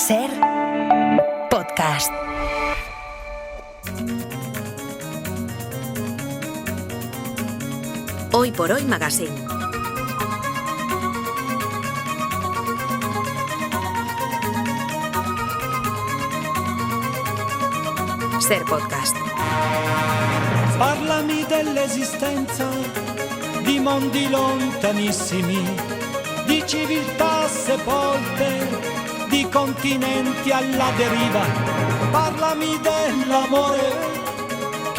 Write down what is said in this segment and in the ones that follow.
Ser podcast. Hoy por Hoy Magazine. Ser podcast. Parlami dell'esistenza di mondi lontanissimi, di civiltà sepolte, di continenti alla deriva. Parlami dell'amore.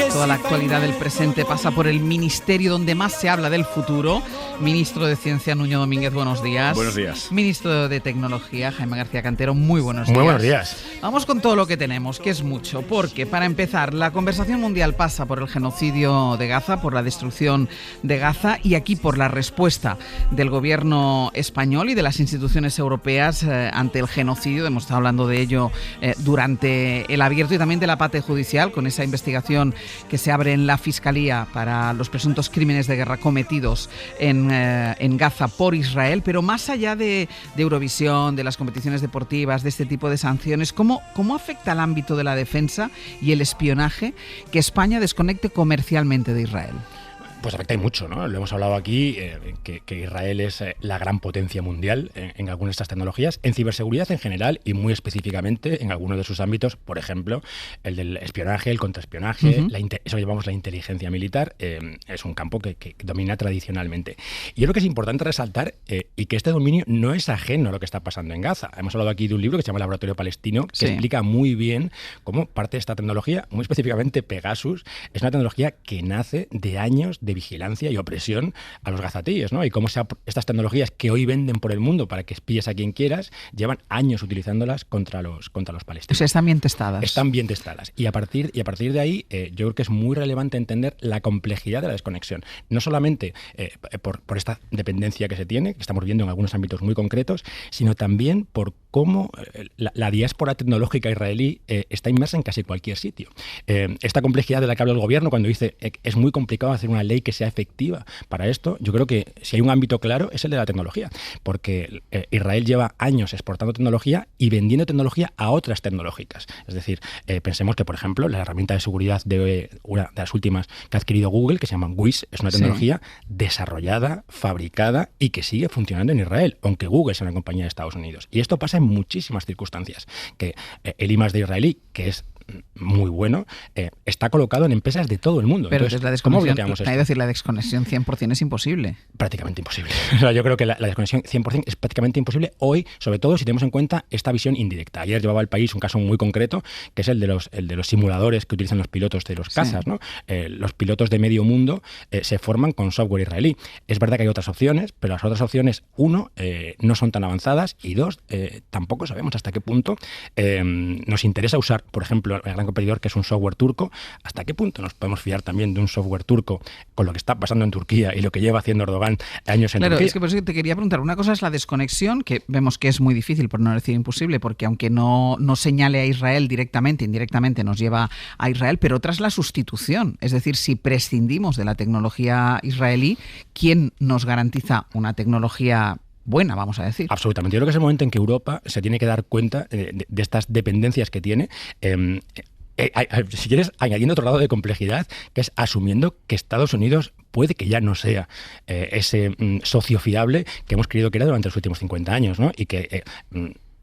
Toda la actualidad del presente pasa por el ministerio donde más se habla del futuro. Ministro de Ciencia, Nuño Domínguez, buenos días. Buenos días. Ministro de Tecnología, Jaime García Cantero, muy buenos días. Muy buenos días. Vamos con todo lo que tenemos, que es mucho, porque para empezar, la conversación mundial pasa por el genocidio de Gaza, por la destrucción de Gaza y aquí por la respuesta del gobierno español y de las instituciones europeas ante el genocidio. Hemos estado hablando de ello durante el abierto y también de la parte judicial, con esa investigación que se abre en la Fiscalía para los presuntos crímenes de guerra cometidos en Gaza por Israel. Pero más allá de Eurovisión, de las competiciones deportivas, de este tipo de sanciones, ¿cómo afecta al ámbito de la defensa y el espionaje que España desconecte comercialmente de Israel? Pues afecta y mucho, ¿no? Lo hemos hablado aquí, que Israel es la gran potencia mundial en algunas de estas tecnologías, en ciberseguridad en general y muy específicamente en algunos de sus ámbitos, por ejemplo, el del espionaje, el contraespionaje, eso llamamos la inteligencia militar, es un campo que domina tradicionalmente. Y yo creo que es importante resaltar y que este dominio no es ajeno a lo que está pasando en Gaza. Hemos hablado aquí de un libro que se llama Laboratorio Palestino, que explica muy bien cómo parte de esta tecnología, muy específicamente Pegasus, es una tecnología que nace de años de vigilancia y opresión a los gazatíes, ¿no? Y cómo estas tecnologías que hoy venden por el mundo para que espíes a quien quieras, llevan años utilizándolas contra los palestinos. O sea, están bien testadas. Están bien testadas. Y a partir de ahí, yo creo que es muy relevante entender la complejidad de la desconexión. No solamente por esta dependencia que se tiene, que estamos viendo en algunos ámbitos muy concretos, sino también por cómo la diáspora tecnológica israelí está inmersa en casi cualquier sitio. Esta complejidad de la que habla el gobierno cuando dice es muy complicado hacer una ley que sea efectiva para esto, yo creo que si hay un ámbito claro es el de la tecnología, porque Israel lleva años exportando tecnología y vendiendo tecnología a otras tecnológicas. Es decir, pensemos que, por ejemplo, la herramienta de seguridad de una de las últimas que ha adquirido Google, que se llama Wiz, es una tecnología desarrollada, fabricada y que sigue funcionando en Israel, aunque Google sea una compañía de Estados Unidos. Y esto pasa en muchísimas circunstancias, que el I+D israelí, que es muy bueno, está colocado en empresas de todo el mundo. Pero entonces, la desconexión, hay que decir, la desconexión 100% es imposible. Prácticamente imposible. O sea, yo creo que la desconexión 100% es prácticamente imposible hoy, sobre todo si tenemos en cuenta esta visión indirecta. Ayer llevaba al país un caso muy concreto, que es el de los simuladores que utilizan los pilotos de los cazas, ¿no? Los pilotos de medio mundo se forman con software israelí. Es verdad que hay otras opciones, pero las otras opciones, uno, no son tan avanzadas y dos, tampoco sabemos hasta qué punto nos interesa usar, por ejemplo, el gran competidor, que es un software turco, hasta qué punto nos podemos fiar también de un software turco con lo que está pasando en Turquía y lo que lleva haciendo Erdogan años en Turquía. Claro, es que por eso te quería preguntar, una cosa es la desconexión, que vemos que es muy difícil, por no decir imposible, porque aunque no señale a Israel directamente, indirectamente nos lleva a Israel, pero otra es la sustitución, es decir, si prescindimos de la tecnología israelí, ¿quién nos garantiza una tecnología buena, vamos a decir? Absolutamente. Yo creo que es el momento en que Europa se tiene que dar cuenta de estas dependencias que tiene. Si quieres, añadiendo otro lado de complejidad, que es asumiendo que Estados Unidos puede que ya no sea ese socio fiable que hemos creído que era durante los últimos 50 años, ¿no? Y que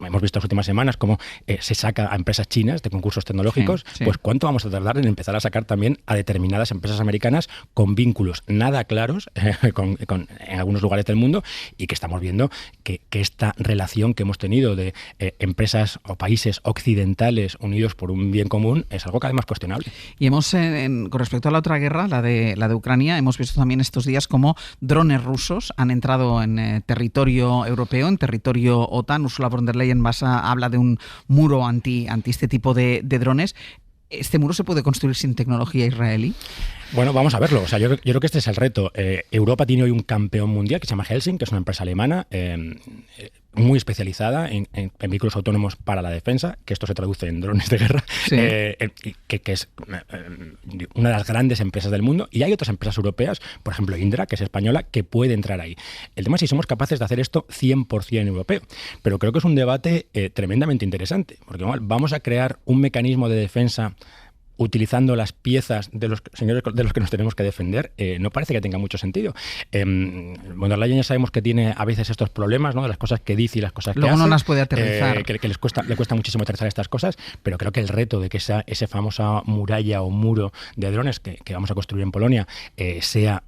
hemos visto las últimas semanas cómo se saca a empresas chinas de concursos tecnológicos, pues cuánto vamos a tardar en empezar a sacar también a determinadas empresas americanas con vínculos nada claros en algunos lugares del mundo, y que estamos viendo que esta relación que hemos tenido de empresas o países occidentales unidos por un bien común es algo cada vez más cuestionable. Y hemos, con respecto a la otra guerra, la de Ucrania, hemos visto también estos días cómo drones rusos han entrado en territorio europeo, en territorio OTAN. Ursula von der Leyen habla de un muro anti este tipo de drones. ¿Este muro se puede construir sin tecnología israelí? Bueno, vamos a verlo. O sea, yo creo que este es el reto. Europa tiene hoy un campeón mundial que se llama Helsing, que es una empresa alemana. muy especializada en vehículos autónomos para la defensa, que esto se traduce en drones de guerra, sí. Que es una de las grandes empresas del mundo, y hay otras empresas europeas, por ejemplo Indra, que es española, que puede entrar ahí. El tema es si somos capaces de hacer esto 100% europeo, pero creo que es un debate tremendamente interesante, porque vamos a crear un mecanismo de defensa utilizando las piezas de los señores de los que nos tenemos que defender, no parece que tenga mucho sentido. Von der Leyen ya sabemos que tiene a veces estos problemas, ¿no? De las cosas que dice y las cosas que hace. Luego no las puede aterrizar. Que le cuesta muchísimo aterrizar estas cosas, pero creo que el reto de que esa famosa muralla o muro de drones que vamos a construir en Polonia sea,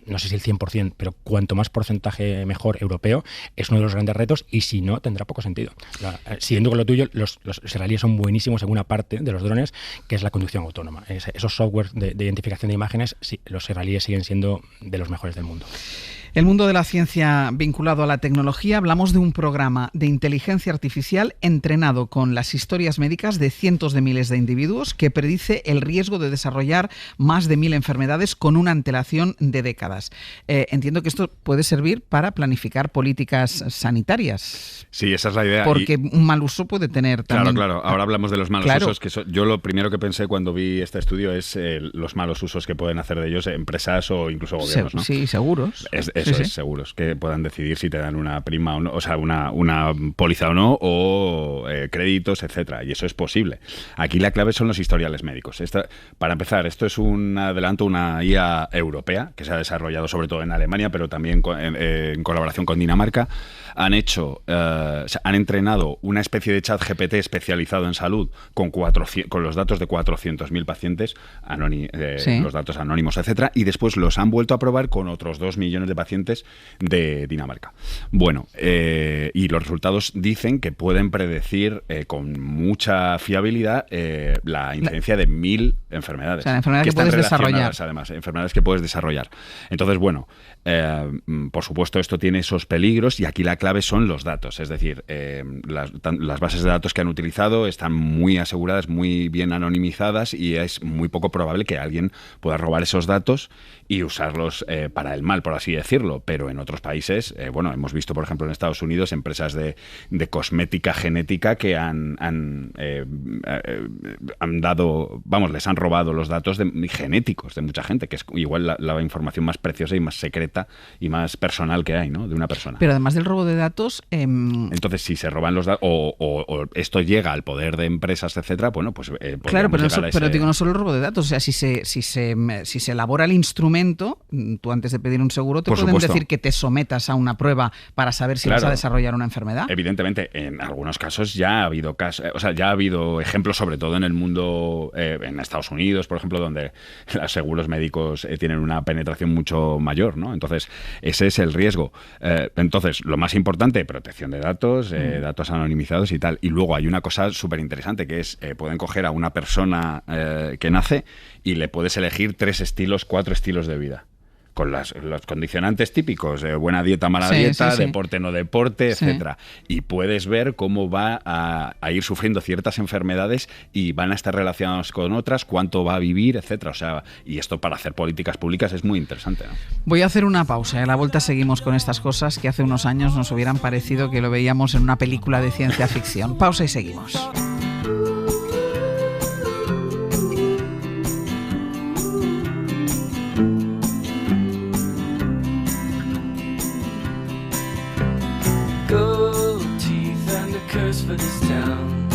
no sé si el 100%, pero cuanto más porcentaje mejor europeo, es uno de los grandes retos, y si no, tendrá poco sentido. Siguiendo con lo tuyo, los israelíes son buenísimos en una parte de los drones, que es la conducción autónoma. Esos software de identificación de imágenes, sí, los israelíes siguen siendo de los mejores del mundo. El mundo de la ciencia vinculado a la tecnología, hablamos de un programa de inteligencia artificial entrenado con las historias médicas de cientos de miles de individuos que predice el riesgo de desarrollar más de 1000 enfermedades con una antelación de décadas. Entiendo que esto puede servir para planificar políticas sanitarias. Sí, esa es la idea. Porque un mal uso puede tener también... Claro. Ahora hablamos de los malos usos. Yo lo primero que pensé cuando vi este estudio es los malos usos que pueden hacer de ellos empresas o incluso gobiernos, ¿no? Sí, seguros. Seguros, que puedan decidir si te dan una prima o no, o sea, una póliza o no, o créditos, etcétera. Y eso es posible. Aquí la clave son los historiales médicos. Para empezar, esto es un adelanto, una IA europea que se ha desarrollado sobre todo en Alemania, pero también en colaboración con Dinamarca. Han entrenado una especie de chat GPT especializado en salud con los datos de 400.000 pacientes, los datos anónimos, etcétera, y después los han vuelto a probar con otros 2 millones de pacientes de Dinamarca. Bueno, y los resultados dicen que pueden predecir con mucha fiabilidad la incidencia de 1000 enfermedades. O sea, enfermedades que puedes desarrollar. Además, enfermedades que puedes desarrollar. Entonces, bueno, por supuesto esto tiene esos peligros, y aquí la clave son los datos. Es decir, las bases de datos que han utilizado están muy aseguradas, muy bien anonimizadas, y es muy poco probable que alguien pueda robar esos datos y usarlos para el mal, por así decirlo. Pero en otros países, hemos visto, por ejemplo, en Estados Unidos, empresas de cosmética genética que han dado, les han robado los datos genéticos de mucha gente, que es igual la información más preciosa y más secreta y más personal que hay, ¿no? De una persona. Pero además del robo de datos... Entonces, si se roban los datos o esto llega al poder de empresas, etcétera, claro, pero digo, no solo el robo de datos, o sea, si se elabora el instrumento, tú antes de pedir un seguro te pueden decir que te sometas a una prueba para saber si vas a desarrollar una enfermedad. Evidentemente, en algunos casos ya ha habido ya ha habido ejemplos, sobre todo en el mundo, en Estados Unidos, por ejemplo, donde los seguros médicos tienen una penetración mucho mayor, ¿no? Entonces, ese es el riesgo. Entonces, lo más importante, protección de datos, datos anonimizados y tal. Y luego hay una cosa súper interesante, que es, pueden coger a una persona que nace y le puedes elegir 4 estilos de vida, con los condicionantes típicos, buena dieta, mala dieta, deporte, no deporte, etcétera. Y puedes ver cómo va a ir sufriendo ciertas enfermedades y van a estar relacionadas con otras, cuánto va a vivir, etcétera. O sea, y esto para hacer políticas públicas es muy interesante, ¿no? Voy a hacer una pausa. A la vuelta seguimos con estas cosas que hace unos años nos hubieran parecido que lo veíamos en una película de ciencia ficción. Pausa y seguimos. For this town,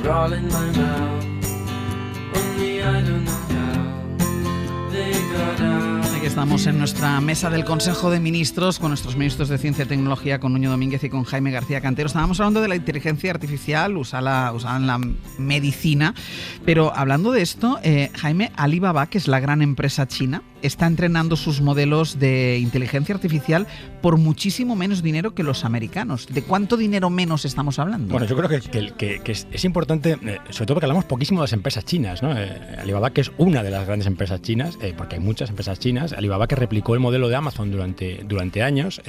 we're all in my mouth. Only I don't know how they got out. Aquí estamos en nuestra mesa del Consejo de Ministros con nuestros ministros de Ciencia y Tecnología, con Nuño Domínguez y con Jaime García Cantero. Estábamos hablando de la inteligencia artificial usada en la medicina, pero hablando de esto, Jaime, Alibaba, que es la gran empresa china, está entrenando sus modelos de inteligencia artificial por muchísimo menos dinero que los americanos. ¿De cuánto dinero menos estamos hablando? Bueno, yo creo que es importante, sobre todo porque hablamos poquísimo de las empresas chinas, ¿no? Alibaba, que es una de las grandes empresas chinas, porque hay muchas empresas chinas. Alibaba, que replicó el modelo de Amazon durante años,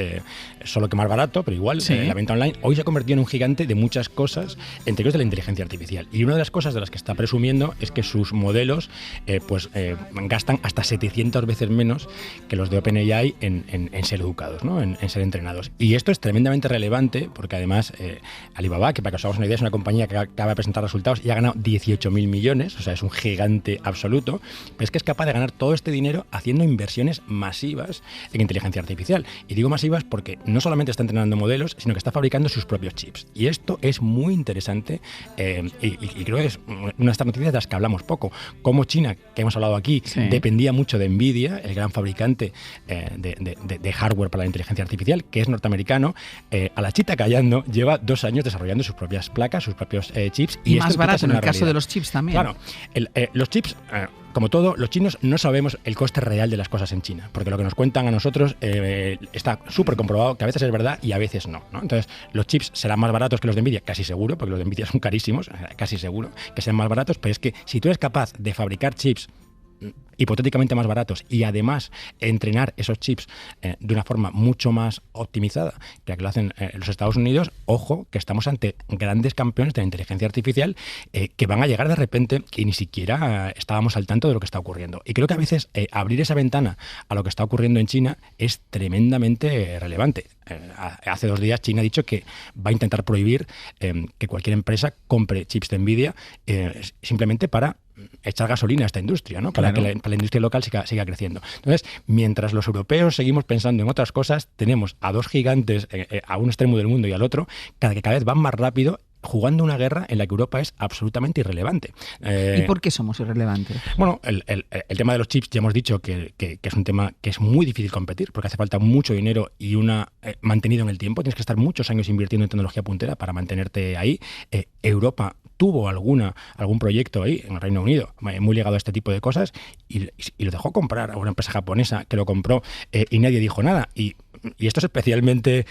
solo que más barato, pero igual, la venta online, hoy se ha convertido en un gigante de muchas cosas, entre ellos de la inteligencia artificial. Y una de las cosas de las que está presumiendo es que sus modelos gastan hasta 700 2 veces menos que los de OpenAI en ser educados, ¿no? En ser entrenados. Y esto es tremendamente relevante porque además Alibaba, que para que os hagamos una idea, es una compañía que acaba de presentar resultados y ha ganado 18.000 millones, o sea, es un gigante absoluto, pero es que es capaz de ganar todo este dinero haciendo inversiones masivas en inteligencia artificial. Y digo masivas porque no solamente está entrenando modelos, sino que está fabricando sus propios chips. Y esto es muy interesante y creo que es una de estas noticias de las que hablamos poco. Como China, que hemos hablado aquí, dependía mucho de Nvidia, el gran fabricante de hardware para la inteligencia artificial, que es norteamericano, a la chita callando, lleva 2 años desarrollando sus propias placas, sus propios chips. Y más barato en el caso de los chips también. Claro, los chips... Como todo, los chinos no sabemos el coste real de las cosas en China, porque lo que nos cuentan a nosotros está súper comprobado que a veces es verdad y a veces no, ¿no? Entonces, los chips serán más baratos que los de Nvidia, casi seguro, porque los de Nvidia son carísimos, casi seguro que sean más baratos, pero es que si tú eres capaz de fabricar chips hipotéticamente más baratos y además entrenar esos chips de una forma mucho más optimizada que la que lo hacen los Estados Unidos, ojo, que estamos ante grandes campeones de la inteligencia artificial que van a llegar de repente y ni siquiera estábamos al tanto de lo que está ocurriendo. Y creo que a veces abrir esa ventana a lo que está ocurriendo en China es tremendamente relevante. Hace 2 días China ha dicho que va a intentar prohibir que cualquier empresa compre chips de Nvidia simplemente para echar gasolina a esta industria, ¿no? Para que la industria local siga creciendo. Entonces, mientras los europeos seguimos pensando en otras cosas, tenemos a 2 gigantes a un extremo del mundo y al otro, que cada vez van más rápido, jugando una guerra en la que Europa es absolutamente irrelevante. ¿Y por qué somos irrelevantes? Bueno, el tema de los chips ya hemos dicho que es un tema que es muy difícil competir porque hace falta mucho dinero y mantenido en el tiempo. Tienes que estar muchos años invirtiendo en tecnología puntera para mantenerte ahí. Europa tuvo algún proyecto ahí en el Reino Unido muy ligado a este tipo de cosas y lo dejó comprar a una empresa japonesa que lo compró y nadie dijo nada. Y esto es especialmente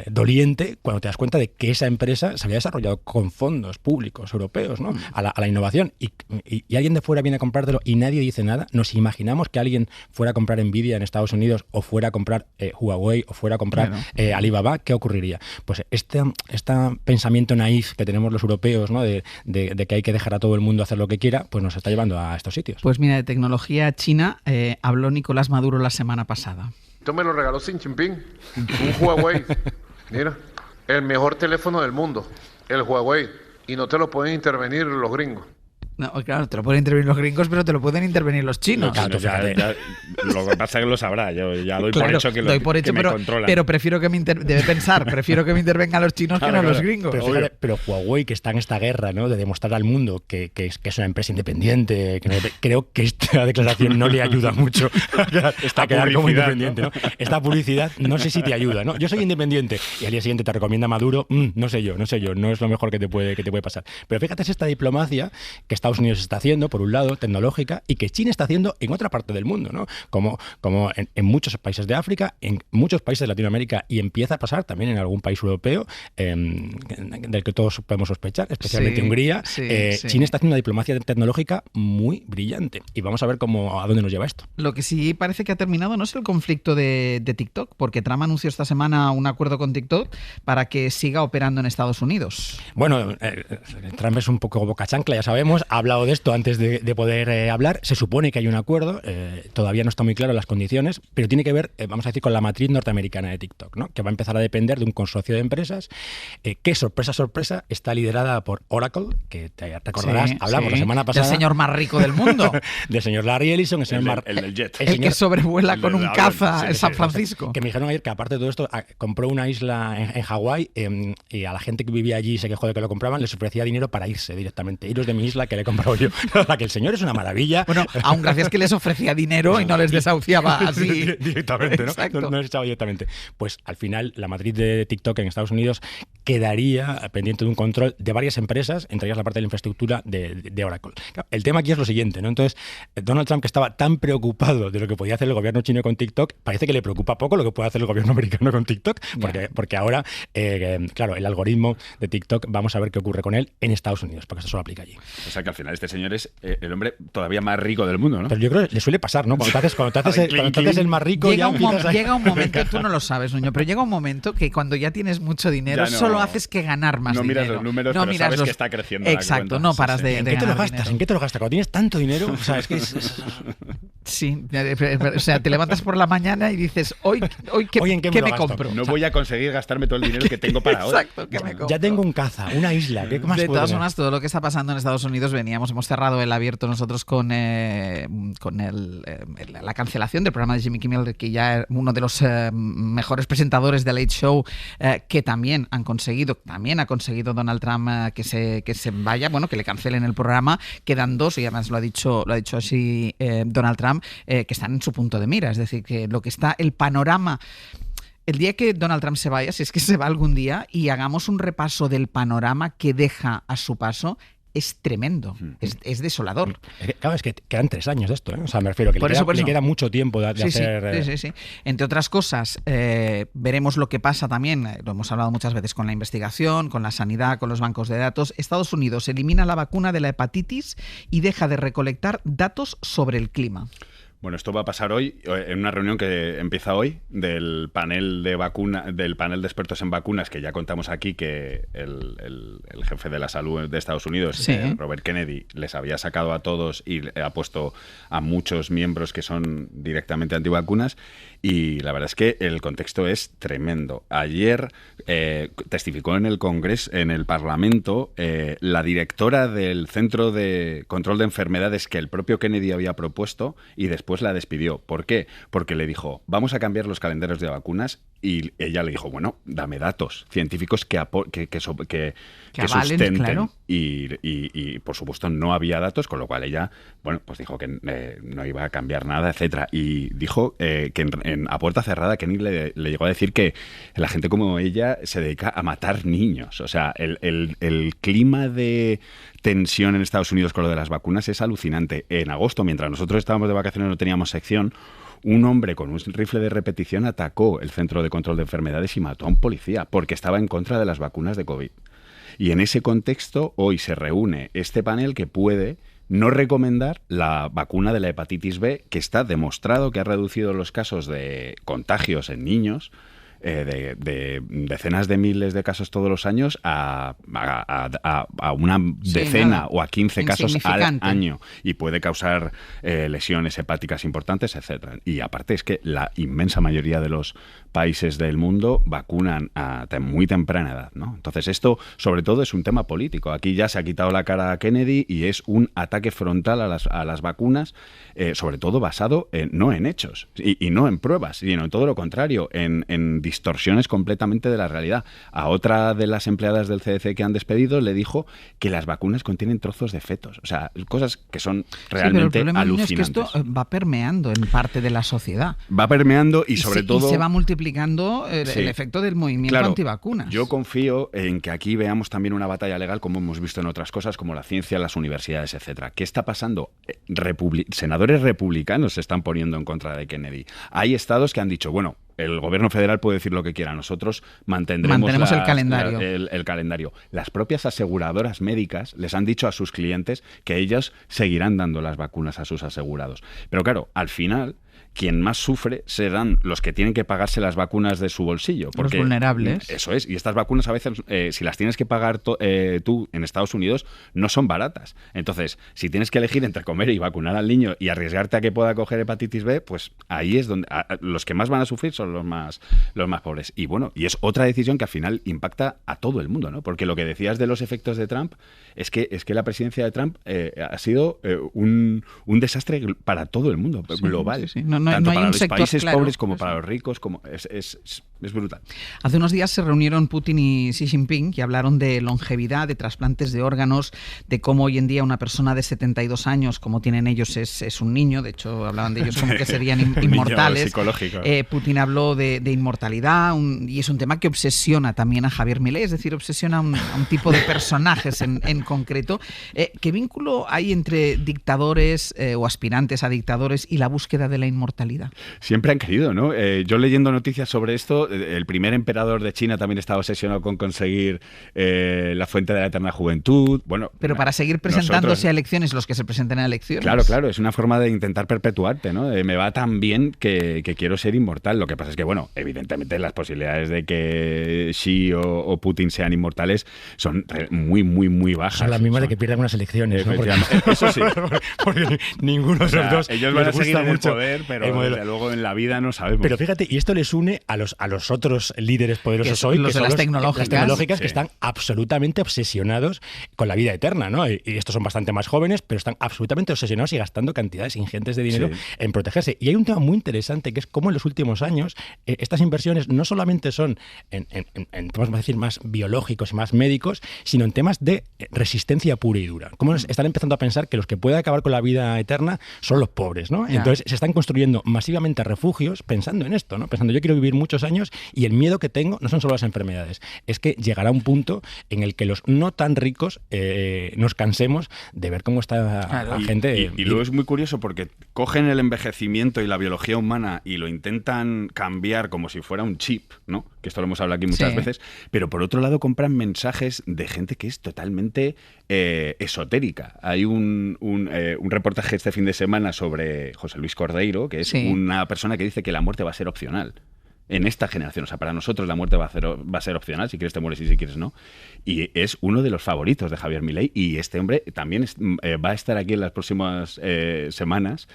doliente cuando te das cuenta de que esa empresa se había desarrollado con fondos públicos europeos, ¿no? a la innovación y alguien de fuera viene a comprártelo y nadie dice nada. ¿Nos imaginamos que alguien fuera a comprar Nvidia en Estados Unidos o fuera a comprar Huawei o fuera a comprar Alibaba? ¿Qué ocurriría? Pues este pensamiento naif que tenemos los europeos, ¿no? de que hay que dejar a todo el mundo hacer lo que quiera, pues nos está llevando a estos sitios. Pues mira, de tecnología china habló Nicolás Maduro la semana pasada. Esto me lo regaló Xi Jinping, un Huawei. Mira, el mejor teléfono del mundo, el Huawei. Y no te lo pueden intervenir los gringos. No, claro, te lo pueden intervenir los gringos, pero te lo pueden intervenir los chinos. Claro, lo que pasa es que lo sabrá. Yo ya doy por hecho que me controlan. Pero prefiero que prefiero que me intervengan los chinos que no los gringos. Pero Huawei, que está en esta guerra, ¿no? De demostrar al mundo que es una empresa independiente, creo que esta declaración no le ayuda mucho a quedar como independiente, ¿no? Esta publicidad no sé si te ayuda, ¿no? Yo soy independiente y al día siguiente te recomienda Maduro, no sé yo, no es lo mejor que te puede pasar. Pero fíjate, es esta diplomacia que Estados Unidos está haciendo, por un lado, tecnológica, y que China está haciendo en otra parte del mundo, ¿no? Como en muchos países de África, en muchos países de Latinoamérica, y empieza a pasar también en algún país europeo del que todos podemos sospechar, especialmente Hungría. China está haciendo una diplomacia tecnológica muy brillante, y vamos a ver a dónde nos lleva esto. Lo que sí parece que ha terminado no es el conflicto de TikTok, porque Trump anunció esta semana un acuerdo con TikTok para que siga operando en Estados Unidos. Bueno, Trump es un poco boca chancla, ya sabemos. Ha hablado de esto antes de poder hablar. Se supone que hay un acuerdo, todavía no está muy claro las condiciones, pero tiene que ver, vamos a decir, con la matriz norteamericana de TikTok, ¿no? Que va a empezar a depender de un consorcio de empresas que, sorpresa, está liderada por Oracle, que te recordarás, hablamos la semana pasada. El señor más rico del mundo. Del señor Larry Ellison, el del jet. El que sobrevuela con un caza en San Francisco. Que me dijeron ayer que, aparte de todo esto, compró una isla en Hawái y a la gente que vivía allí y se quejó de que lo compraban, les ofrecía dinero para irse directamente. Iros de mi isla, que le he comprado yo. Que el señor es una maravilla. Bueno, aún gracias que les ofrecía dinero y no les desahuciaba así. Directamente, ¿no? No les echaba directamente. Pues al final la matriz de TikTok en Estados Unidos quedaría pendiente de un control de varias empresas, entre ellas la parte de la infraestructura de Oracle. El tema aquí es lo siguiente, ¿no? Entonces, Donald Trump, que estaba tan preocupado de lo que podía hacer el gobierno chino con TikTok, parece que le preocupa poco lo que puede hacer el gobierno americano con TikTok, porque ahora, claro, el algoritmo de TikTok, vamos a ver qué ocurre con él en Estados Unidos, porque esto solo aplica allí. O sea que al final este señor es el hombre todavía más rico del mundo, ¿no? Pero yo creo que le suele pasar, ¿no? Cuando te haces el más rico, llega ya un momento, tú no lo sabes, Nuño, pero llega un momento que cuando ya tienes mucho dinero, Ya no- solo haces que ganar más no dinero. miras los números, pero miras sabes que está creciendo la Exacto, cuenta. no Sí, paras sí. de ¿En qué te lo ganar gastas? dinero. ¿En qué te lo gastas? Cuando tienes tanto dinero, o sea, es que Sí, o sea, te levantas por la mañana y dices, hoy ¿en qué me ¿qué lo me gasto? compro? No voy a conseguir gastarme todo el dinero que tengo para hoy. Exacto, ¿qué me compro? ya tengo un caza, una isla, ¿qué más De puedo todas tener? formas, todo lo que está pasando en Estados Unidos, hemos cerrado el abierto nosotros con la cancelación del programa de Jimmy Kimmel, que ya uno de los mejores presentadores de Late Show, que también ha conseguido Donald Trump que se vaya, bueno, que le cancelen el programa. Quedan dos, y además lo ha dicho así Donald Trump, que están en su punto de mira. Es decir, que lo que está, el panorama. El día que Donald Trump se vaya, si es que se va algún día, y hagamos un repaso del panorama que deja a su paso, es tremendo, es desolador. Claro, es que quedan 3 años de esto, ¿eh? O sea, me refiero que Por le eso. queda mucho tiempo de hacer... Sí. Entre otras cosas, veremos lo que pasa también, lo hemos hablado muchas veces con la investigación, con la sanidad, con los bancos de datos. Estados Unidos elimina la vacuna de la hepatitis y deja de recolectar datos sobre el clima. Bueno, esto va a pasar hoy en una reunión que empieza hoy del panel de expertos en vacunas, que ya contamos aquí que el jefe de la salud de Estados Unidos, Sí. Robert Kennedy, les había sacado a todos y ha puesto a muchos miembros que son directamente antivacunas, y la verdad es que el contexto es tremendo. Ayer testificó en el Congreso, en el Parlamento, la directora del Centro de Control de Enfermedades que el propio Kennedy había propuesto, y después la despidió. ¿Por qué? Porque le dijo, vamos a cambiar los calendarios de vacunas, y ella le dijo, bueno, dame datos científicos que avalen, sustenten. claro. Y por supuesto no había datos, con lo cual ella, bueno, pues dijo que no iba a cambiar nada, etcétera. Y dijo que a puerta cerrada Kennedy le llegó a decir que la gente como ella se dedica a matar niños. O sea, el clima de tensión en Estados Unidos con lo de las vacunas es alucinante. En agosto, mientras nosotros estábamos de vacaciones, no teníamos sección, un hombre con un rifle de repetición atacó el Centro de Control de Enfermedades y mató a un policía porque estaba en contra de las vacunas de COVID. Y en ese contexto, hoy se reúne este panel que puede no recomendar la vacuna de la hepatitis B, que está demostrado que ha reducido los casos de contagios en niños de decenas de miles de casos todos los años a una decena o a 15 casos al año, y puede causar lesiones hepáticas importantes, etcétera. Y aparte es que la inmensa mayoría de los países del mundo vacunan a muy temprana edad, ¿no? Entonces esto sobre todo es un tema político. Aquí ya se ha quitado la cara a Kennedy y es un ataque frontal a las vacunas, sobre todo basado no en hechos y no en pruebas, sino en todo lo contrario, en distorsiones completamente de la realidad. A otra de las empleadas del CDC que han despedido le dijo que las vacunas contienen trozos de fetos. O sea, cosas que son realmente pero el problema alucinantes. es que esto va permeando en parte de la sociedad. Va permeando y sobre todo... Y se va multiplicando el efecto del movimiento antivacunas. Yo confío en que aquí veamos también una batalla legal, como hemos visto en otras cosas, como la ciencia, las universidades, etcétera. ¿Qué está pasando? Senadores republicanos se están poniendo en contra de Kennedy. Hay estados que han dicho, bueno, el gobierno federal puede decir lo que quiera, nosotros mantenemos el calendario. El calendario. Las propias aseguradoras médicas les han dicho a sus clientes que ellas seguirán dando las vacunas a sus asegurados. Pero claro, al final, quien más sufre serán los que tienen que pagarse las vacunas de su bolsillo. Porque, los vulnerables. Eso es. Y estas vacunas a veces, si las tienes que pagar tú en Estados Unidos, no son baratas. Entonces, si tienes que elegir entre comer y vacunar al niño y arriesgarte a que pueda coger hepatitis B, pues ahí es donde los que más van a sufrir son los más pobres. Y bueno, y es otra decisión que al final impacta a todo el mundo, ¿no? Porque lo que decías de los efectos de Trump es que la presidencia de Trump ha sido un desastre para todo el mundo, global. Sí. Tanto hay para un los sector países claro. pobres como para los ricos, es brutal. Hace unos días se reunieron Putin y Xi Jinping y hablaron de longevidad, de trasplantes de órganos, de cómo hoy en día una persona de 72 años, como tienen ellos, es un niño. De hecho, hablaban de ellos como que serían inmortales. Psicológico. Putin habló de inmortalidad y es un tema que obsesiona también a Javier Milei, es decir, obsesiona a un tipo de personajes en concreto. ¿Qué vínculo hay entre dictadores o aspirantes a dictadores y la búsqueda de la inmortalidad? Siempre han querido, ¿no? Yo leyendo noticias sobre esto hecho, el primer emperador de China también estaba obsesionado con conseguir la fuente de la eterna juventud. Bueno, pero para seguir presentándose a elecciones, los que se presenten a elecciones. Claro, es una forma de intentar perpetuarte, ¿no? Me va tan bien que quiero ser inmortal. Lo que pasa es que, bueno, evidentemente las posibilidades de que Xi o Putin sean inmortales son muy, muy, muy bajas. Son las mismas de que pierdan unas elecciones, ¿no? Eso sí. Porque ninguno de los dos. Ellos van a seguir en el poder, pero desde luego en la vida no sabemos. Pero fíjate, y esto les une a los otros líderes poderosos hoy, que son las tecnológicas, que están absolutamente obsesionados con la vida eterna, ¿no? Y estos son bastante más jóvenes, pero están absolutamente obsesionados y gastando cantidades ingentes de dinero en protegerse. Y hay un tema muy interesante que es cómo en los últimos años estas inversiones no solamente son en temas, vamos a decir, más biológicos y más médicos, sino en temas de resistencia pura y dura. Cómo están empezando a pensar que los que pueden acabar con la vida eterna son los pobres, ¿no? Entonces se están construyendo masivamente refugios pensando en esto, ¿no? Pensando, yo quiero vivir muchos años y el miedo que tengo no son solo las enfermedades, es que llegará un punto en el que los no tan ricos nos cansemos de ver cómo está la gente. Y luego es muy curioso porque cogen el envejecimiento y la biología humana y lo intentan cambiar como si fuera un chip, ¿no? Que esto lo hemos hablado aquí muchas veces, pero por otro lado compran mensajes de gente que es totalmente esotérica. Hay un reportaje este fin de semana sobre José Luis Cordeiro, que es una persona que dice que la muerte va a ser opcional en esta generación. O sea, para nosotros la muerte va a ser opcional, si quieres te mueres y si quieres no. Y es uno de los favoritos de Javier Milei, y este hombre también va a estar aquí en las próximas semanas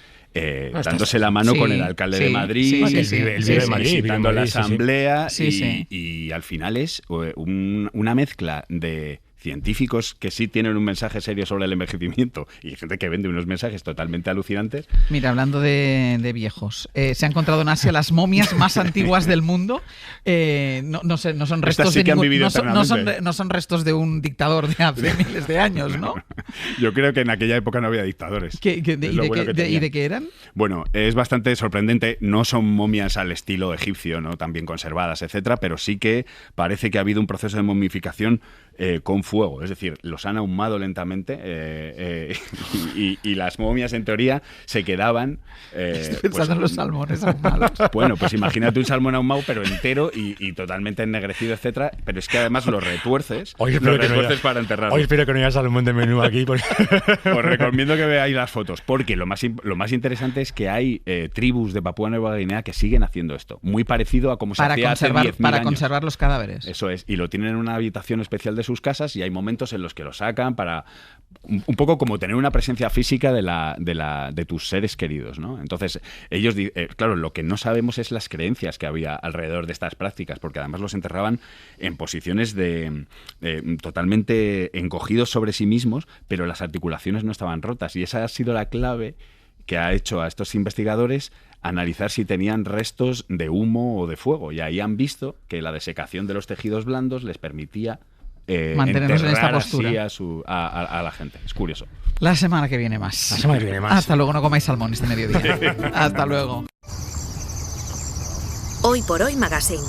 dándose la mano con el alcalde de Madrid, visitando la asamblea, y al final es una mezcla de científicos que sí tienen un mensaje serio sobre el envejecimiento y gente que vende unos mensajes totalmente alucinantes. Mira, hablando de viejos, se ha encontrado en Asia las momias más antiguas del mundo. No son restos no son restos de un dictador de hace miles de años, ¿no? Yo creo que en aquella época no había dictadores. ¿Y de qué eran? Bueno, es bastante sorprendente. No son momias al estilo egipcio, ¿no? Tan bien conservadas, etcétera, pero sí que parece que ha habido un proceso de momificación con fuego, es decir, los han ahumado lentamente y las momias en teoría se quedaban estoy pensando en los salmones ahumados. Bueno, pues imagínate un salmón ahumado pero entero y totalmente ennegrecido, etcétera, pero es que además lo retuerces para enterrarlo. Hoy espero que no haya salmón de menú aquí porque... Os recomiendo que veáis las fotos, porque lo más interesante es que hay tribus de Papúa Nueva Guinea que siguen haciendo esto, muy parecido a como se hacía hace 10.000 años. Para conservar los cadáveres. Eso es, y lo tienen en una habitación especial de sus casas, y hay momentos en los que lo sacan para un poco como tener una presencia física de tus seres queridos, ¿no? Entonces ellos, claro, lo que no sabemos es las creencias que había alrededor de estas prácticas, porque además los enterraban en posiciones totalmente encogidos sobre sí mismos, pero las articulaciones no estaban rotas, y esa ha sido la clave que ha hecho a estos investigadores analizar si tenían restos de humo o de fuego, y ahí han visto que la desecación de los tejidos blandos les permitía mantenernos en esta postura a la gente. Es curioso. La semana que viene más. Hasta luego, no comáis salmón este mediodía. Hasta luego. Hoy por Hoy Magazine.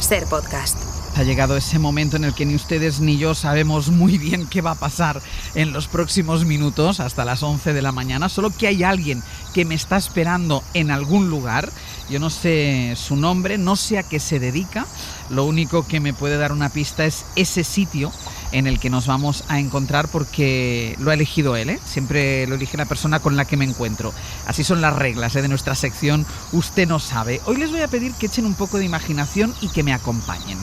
Ser Podcast. Ha llegado ese momento en el que ni ustedes ni yo sabemos muy bien qué va a pasar en los próximos minutos hasta las 11 de la mañana, solo que hay alguien que me está esperando en algún lugar. Yo no sé su nombre, no sé a qué se dedica, lo único que me puede dar una pista es ese sitio en el que nos vamos a encontrar, porque lo ha elegido él, ¿eh? Siempre lo elige la persona con la que me encuentro. Así son las reglas de nuestra sección Usted no sabe. Hoy les voy a pedir que echen un poco de imaginación y que me acompañen.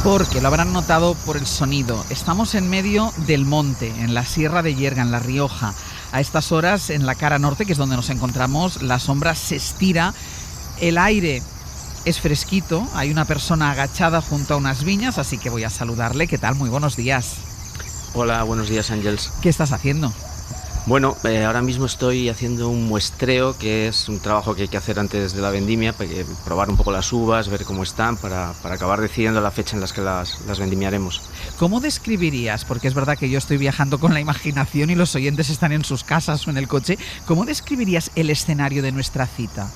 Porque lo habrán notado por el sonido. Estamos en medio del monte, en la Sierra de Llerga, en La Rioja. A estas horas, en la cara norte, que es donde nos encontramos, la sombra se estira, el aire es fresquito, hay una persona agachada junto a unas viñas, así que voy a saludarle. ¿Qué tal? Muy buenos días. Hola, buenos días, Ángels. ¿Qué estás haciendo? Bueno, ahora mismo estoy haciendo un muestreo, que es un trabajo que hay que hacer antes de la vendimia, para probar un poco las uvas, ver cómo están, para acabar decidiendo la fecha en las que las vendimiaremos. ¿Cómo describirías, porque es verdad que yo estoy viajando con la imaginación y los oyentes están en sus casas o en el coche, cómo describirías el escenario de nuestra cita?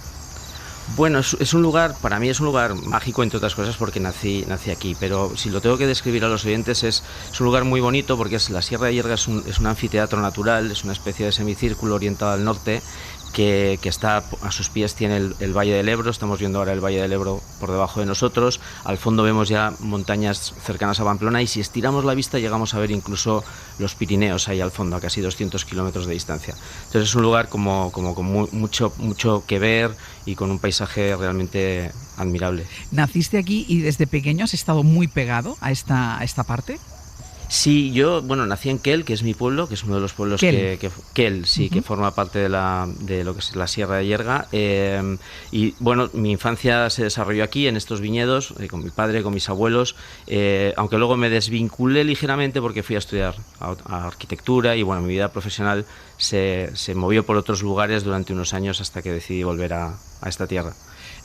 Bueno, es un lugar, para mí es un lugar mágico, entre otras cosas, porque nací aquí, pero si lo tengo que describir a los oyentes, es un lugar muy bonito porque la Sierra de Yerga es un anfiteatro natural, es una especie de semicírculo orientado al norte, que está a sus pies, tiene el Valle del Ebro. Estamos viendo ahora el Valle del Ebro por debajo de nosotros, al fondo vemos ya montañas cercanas a Pamplona, y si estiramos la vista llegamos a ver incluso los Pirineos ahí al fondo, a casi 200 kilómetros de distancia. Entonces es un lugar con mucho que ver y con un paisaje realmente admirable. ¿Naciste aquí y desde pequeño has estado muy pegado a esta parte? Sí, yo, nací en Quel, que es mi pueblo, que es uno de los pueblos que forma parte de lo que es la Sierra de Yerga. Y bueno, mi infancia se desarrolló aquí, en estos viñedos, con mi padre, con mis abuelos, aunque luego me desvinculé ligeramente porque fui a estudiar a arquitectura y bueno, mi vida profesional se movió por otros lugares durante unos años hasta que decidí volver a esta tierra.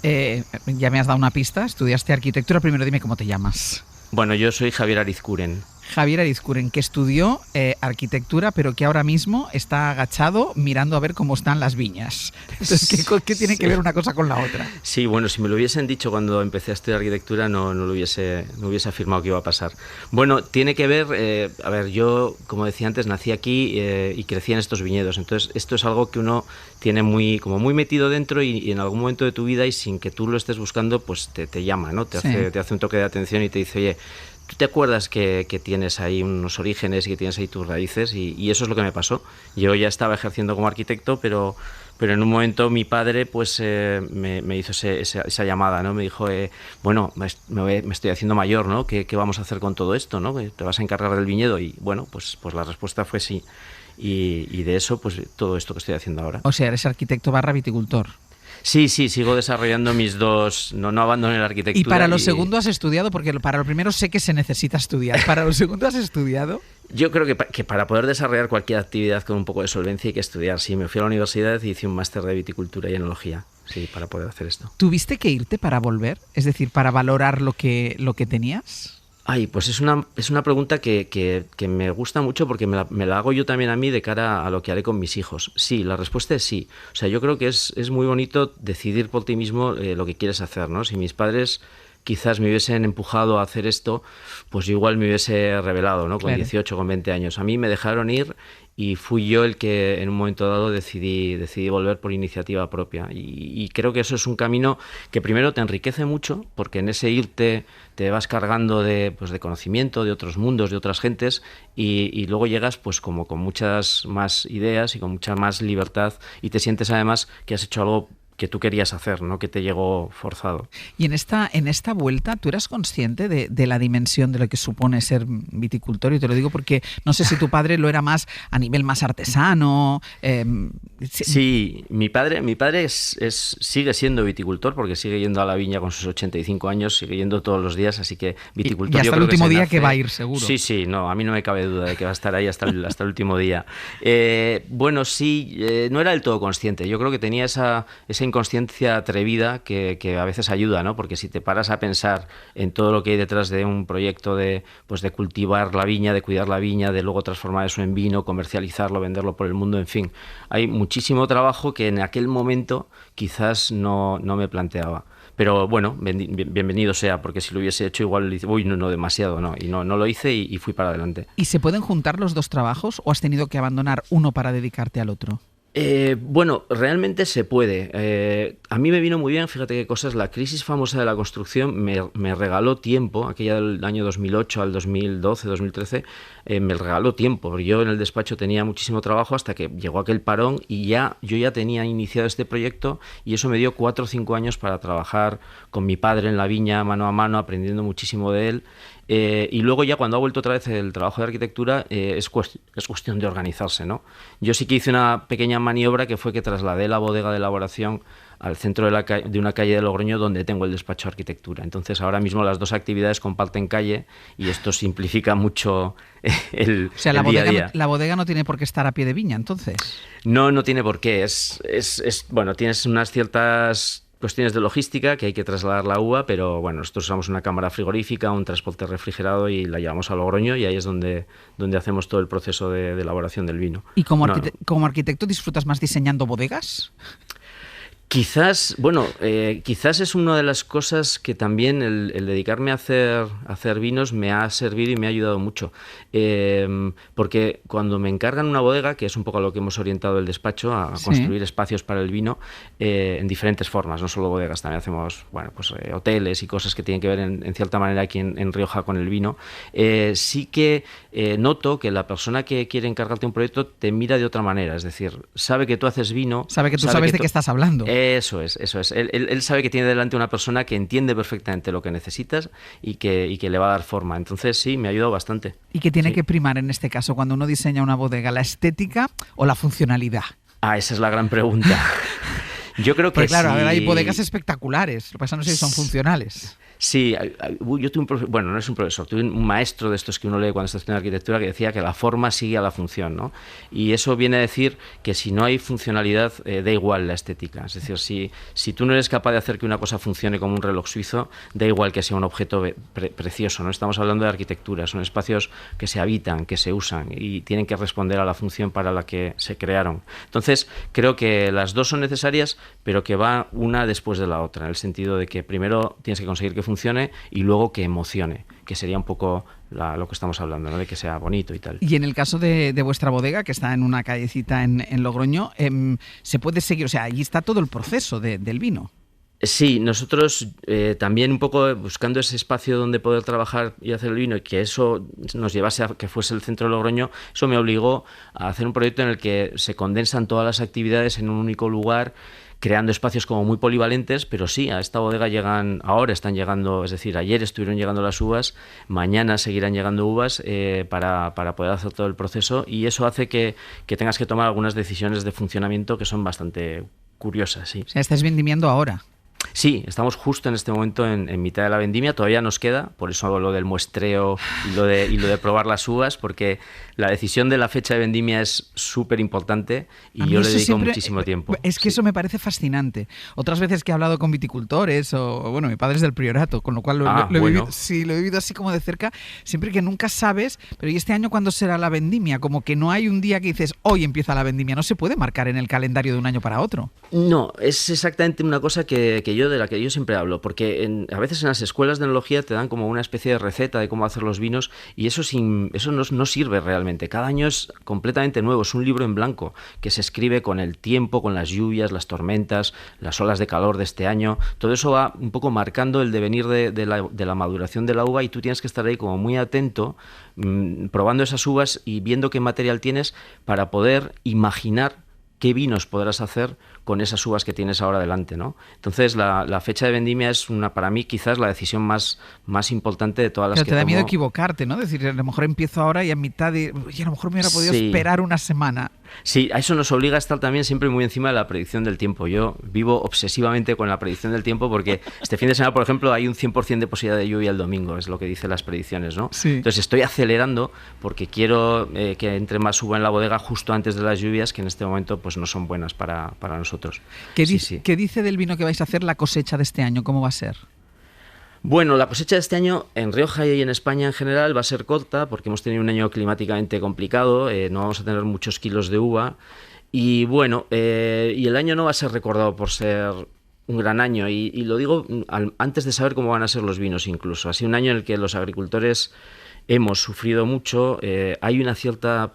Ya me has dado una pista, estudiaste arquitectura, primero dime cómo te llamas. Bueno, yo soy Javier Arizcuren. Javier Arizcuren, que estudió arquitectura, pero que ahora mismo está agachado mirando a ver cómo están las viñas. Entonces, ¿qué tiene que ver una cosa con la otra? Sí, bueno, si me lo hubiesen dicho cuando empecé a estudiar arquitectura, no hubiese afirmado que iba a pasar. Bueno, tiene que ver, yo, como decía antes, nací aquí y crecí en estos viñedos. Entonces, esto es algo que uno tiene muy metido dentro y en algún momento de tu vida, y sin que tú lo estés buscando, pues te llama, ¿no? Te hace un toque de atención y te dice, oye, ¿tú te acuerdas que tienes ahí unos orígenes y que tienes ahí tus raíces? Y eso es lo que me pasó. Yo ya estaba ejerciendo como arquitecto, pero en un momento mi padre pues me hizo esa llamada, ¿no? Me dijo, me estoy haciendo mayor, ¿no? ¿Qué vamos a hacer con todo esto, ¿no? ¿Te vas a encargar del viñedo? Y bueno, pues la respuesta fue sí. Y de eso, pues todo esto que estoy haciendo ahora. O sea, eres arquitecto / viticultor. Sí, sigo desarrollando mis dos, no abandoné la arquitectura. ¿Y para lo segundo has estudiado? Porque para lo primero sé que se necesita estudiar. ¿Para lo segundo has estudiado? Yo creo que para poder desarrollar cualquier actividad con un poco de solvencia hay que estudiar. Sí, me fui a la universidad y hice un máster de viticultura y enología, sí, para poder hacer esto. ¿Tuviste que irte para volver? Es decir, para valorar lo que tenías. Ay, pues es una pregunta que me gusta mucho porque me la hago yo también a mí de cara a lo que haré con mis hijos. Sí, la respuesta es sí. O sea, yo creo que es muy bonito decidir por ti mismo lo que quieres hacer, ¿no? Si mis padres quizás me hubiesen empujado a hacer esto, pues yo igual me hubiese rebelado, ¿no? Con 18, con 20 años. A mí me dejaron ir y fui yo el que en un momento dado decidí volver por iniciativa propia. Y creo que eso es un camino que primero te enriquece mucho, porque en ese irte te vas cargando de conocimiento, de otros mundos, de otras gentes, y luego llegas pues como con muchas más ideas y con mucha más libertad, y te sientes además que has hecho algo que tú querías hacer, no que te llegó forzado. Y en esta vuelta, ¿tú eras consciente de la dimensión de lo que supone ser viticultor? Y te lo digo porque no sé si tu padre lo era más a nivel más artesano. Sí, mi padre sigue siendo viticultor porque sigue yendo a la viña con sus 85 años, sigue yendo todos los días, así que viticultor. Y hasta el último día que va a ir, seguro. Sí, no, a mí no me cabe duda de que va a estar ahí hasta el último día. Bueno, sí, no era del todo consciente. Yo creo que tenía esa inconsciencia atrevida que a veces ayuda, ¿no? Porque si te paras a pensar en todo lo que hay detrás de un proyecto de cultivar la viña, de cuidar la viña, de luego transformar eso en vino, comercializarlo, venderlo por el mundo, en fin, hay muchísimo trabajo que en aquel momento quizás no me planteaba. Pero bueno, bienvenido sea, porque si lo hubiese hecho igual no demasiado, no, y no lo hice y fui para adelante. ¿Y se pueden juntar los dos trabajos o has tenido que abandonar uno para dedicarte al otro? Bueno, realmente se puede. A mí me vino muy bien, fíjate qué cosas, la crisis famosa de la construcción me regaló tiempo, aquella del año 2008 al 2012, 2013, me regaló tiempo. Yo en el despacho tenía muchísimo trabajo hasta que llegó aquel parón y yo ya tenía iniciado este proyecto y eso me dio 4 o 5 años para trabajar con mi padre en la viña, mano a mano, aprendiendo muchísimo de él. Y luego ya cuando ha vuelto otra vez el trabajo de arquitectura es cuestión de organizarse, ¿no? Yo sí que hice una pequeña maniobra que fue que trasladé la bodega de elaboración al centro de una calle de Logroño donde tengo el despacho de arquitectura. Entonces ahora mismo las dos actividades comparten calle y esto simplifica mucho el día a día. La bodega no tiene por qué estar a pie de viña, entonces. No tiene por qué. Bueno, tienes unas ciertas cuestiones de logística, que hay que trasladar la uva, pero bueno, nosotros usamos una cámara frigorífica, un transporte refrigerado y la llevamos a Logroño y ahí es donde hacemos todo el proceso de elaboración del vino. ¿Y como arquitecto disfrutas más diseñando bodegas? Quizás es una de las cosas que también el dedicarme a hacer vinos me ha servido y me ha ayudado mucho. Porque cuando me encargan una bodega, que es un poco a lo que hemos orientado el despacho, a construir espacios para el vino en diferentes formas, no solo bodegas, también hacemos hoteles y cosas que tienen que ver en cierta manera aquí en Rioja con el vino. Sí que noto que la persona que quiere encargarte un proyecto te mira de otra manera, es decir, sabe que tú haces vino. Sabe que tú sabes de qué estás hablando. Eso es. Él sabe que tiene delante una persona que entiende perfectamente lo que necesitas y que le va a dar forma. Entonces sí, me ha ayudado bastante. ¿Y qué tiene que primar en este caso cuando uno diseña una bodega? ¿La estética o la funcionalidad? Esa es la gran pregunta. Yo creo que claro, sí. A ver, hay bodegas espectaculares, lo que pasa no sé si son funcionales. Sí, yo tuve un profesor, bueno, no es un profesor, tuve un maestro de estos que uno lee cuando está estudiando arquitectura que decía que la forma sigue a la función, ¿no? Y eso viene a decir que si no hay funcionalidad, da igual la estética. Es decir, si tú no eres capaz de hacer que una cosa funcione como un reloj suizo, da igual que sea un objeto precioso, ¿no? Estamos hablando de arquitectura, son espacios que se habitan, que se usan y tienen que responder a la función para la que se crearon. Entonces, creo que las dos son necesarias, pero que va una después de la otra, en el sentido de que primero tienes que conseguir que funcione y luego que emocione, que sería un poco lo que estamos hablando, ¿no? De que sea bonito y tal. Y en el caso de vuestra bodega, que está en una callecita en Logroño, se puede seguir, o sea, allí está todo el proceso del vino. Sí, nosotros también un poco buscando ese espacio donde poder trabajar y hacer el vino y que eso nos llevase a que fuese el centro de Logroño, eso me obligó a hacer un proyecto en el que se condensan todas las actividades en un único lugar, creando espacios como muy polivalentes, pero sí, a esta bodega ahora están llegando, es decir, ayer estuvieron llegando las uvas, mañana seguirán llegando uvas para poder hacer todo el proceso y eso hace que tengas que tomar algunas decisiones de funcionamiento que son bastante curiosas, sí. O sea, estáis vendimiando ahora. Sí, estamos justo en este momento en mitad de la vendimia, todavía nos queda, por eso hago lo del muestreo y lo de probar las uvas, porque la decisión de la fecha de vendimia es súper importante y yo le dedico muchísimo tiempo. Es que eso me parece fascinante. Otras veces que he hablado con viticultores mi padre es del Priorato, con lo cual lo he vivido así como de cerca, siempre que nunca sabes, pero ¿y este año cuándo será la vendimia? Como que no hay un día que dices, hoy empieza la vendimia, no se puede marcar en el calendario de un año para otro. No, es exactamente una cosa de la que yo siempre hablo, porque a veces en las escuelas de enología te dan como una especie de receta de cómo hacer los vinos y eso no sirve realmente. Cada año es completamente nuevo, es un libro en blanco que se escribe con el tiempo, con las lluvias, las tormentas, las olas de calor de este año. Todo eso va un poco marcando el devenir de la maduración de la uva y tú tienes que estar ahí como muy atento, probando esas uvas y viendo qué material tienes para poder imaginar qué vinos podrás hacer con esas uvas que tienes ahora delante, ¿no? Entonces, la fecha de vendimia es para mí quizás la decisión más importante de todas las que tomo. Pero te da miedo equivocarte, ¿no? Decir, a lo mejor empiezo ahora y a mitad de... Oye, a lo mejor me hubiera podido esperar una semana. Sí, a eso nos obliga a estar también siempre muy encima de la predicción del tiempo. Yo vivo obsesivamente con la predicción del tiempo porque este fin de semana, por ejemplo, hay un 100% de posibilidad de lluvia el domingo, es lo que dicen las predicciones, ¿no? Sí. Entonces estoy acelerando porque quiero que entre más uva en la bodega justo antes de las lluvias, que en este momento pues no son buenas para nosotros. ¿Qué dice del vino que vais a hacer la cosecha de este año? ¿Cómo va a ser? Bueno, la cosecha de este año en Rioja y en España en general va a ser corta porque hemos tenido un año climáticamente complicado, no vamos a tener muchos kilos de uva y bueno, y el año no va a ser recordado por ser un gran año y lo digo antes de saber cómo van a ser los vinos incluso. Ha sido un año en el que los agricultores hemos sufrido mucho, hay una cierta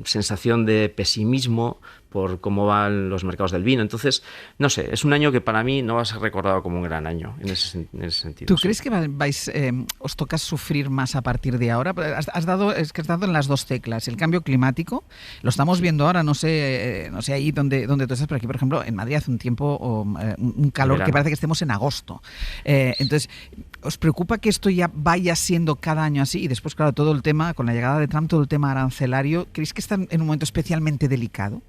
sensación de pesimismo por cómo van los mercados del vino. Entonces, no sé, es un año que para mí no va a ser recordado como un gran año en ese sentido. ¿Tú crees que os toca sufrir más a partir de ahora? Has dado en las dos teclas. El cambio climático, lo estamos viendo ahora, no sé ahí donde tú estás, pero aquí, por ejemplo, en Madrid hace un tiempo un calor que parece que estemos en agosto. Entonces, ¿os preocupa que esto ya vaya siendo cada año así? Y después, claro, todo el tema, con la llegada de Trump, todo el tema arancelario, ¿creéis que están en un momento especialmente delicado?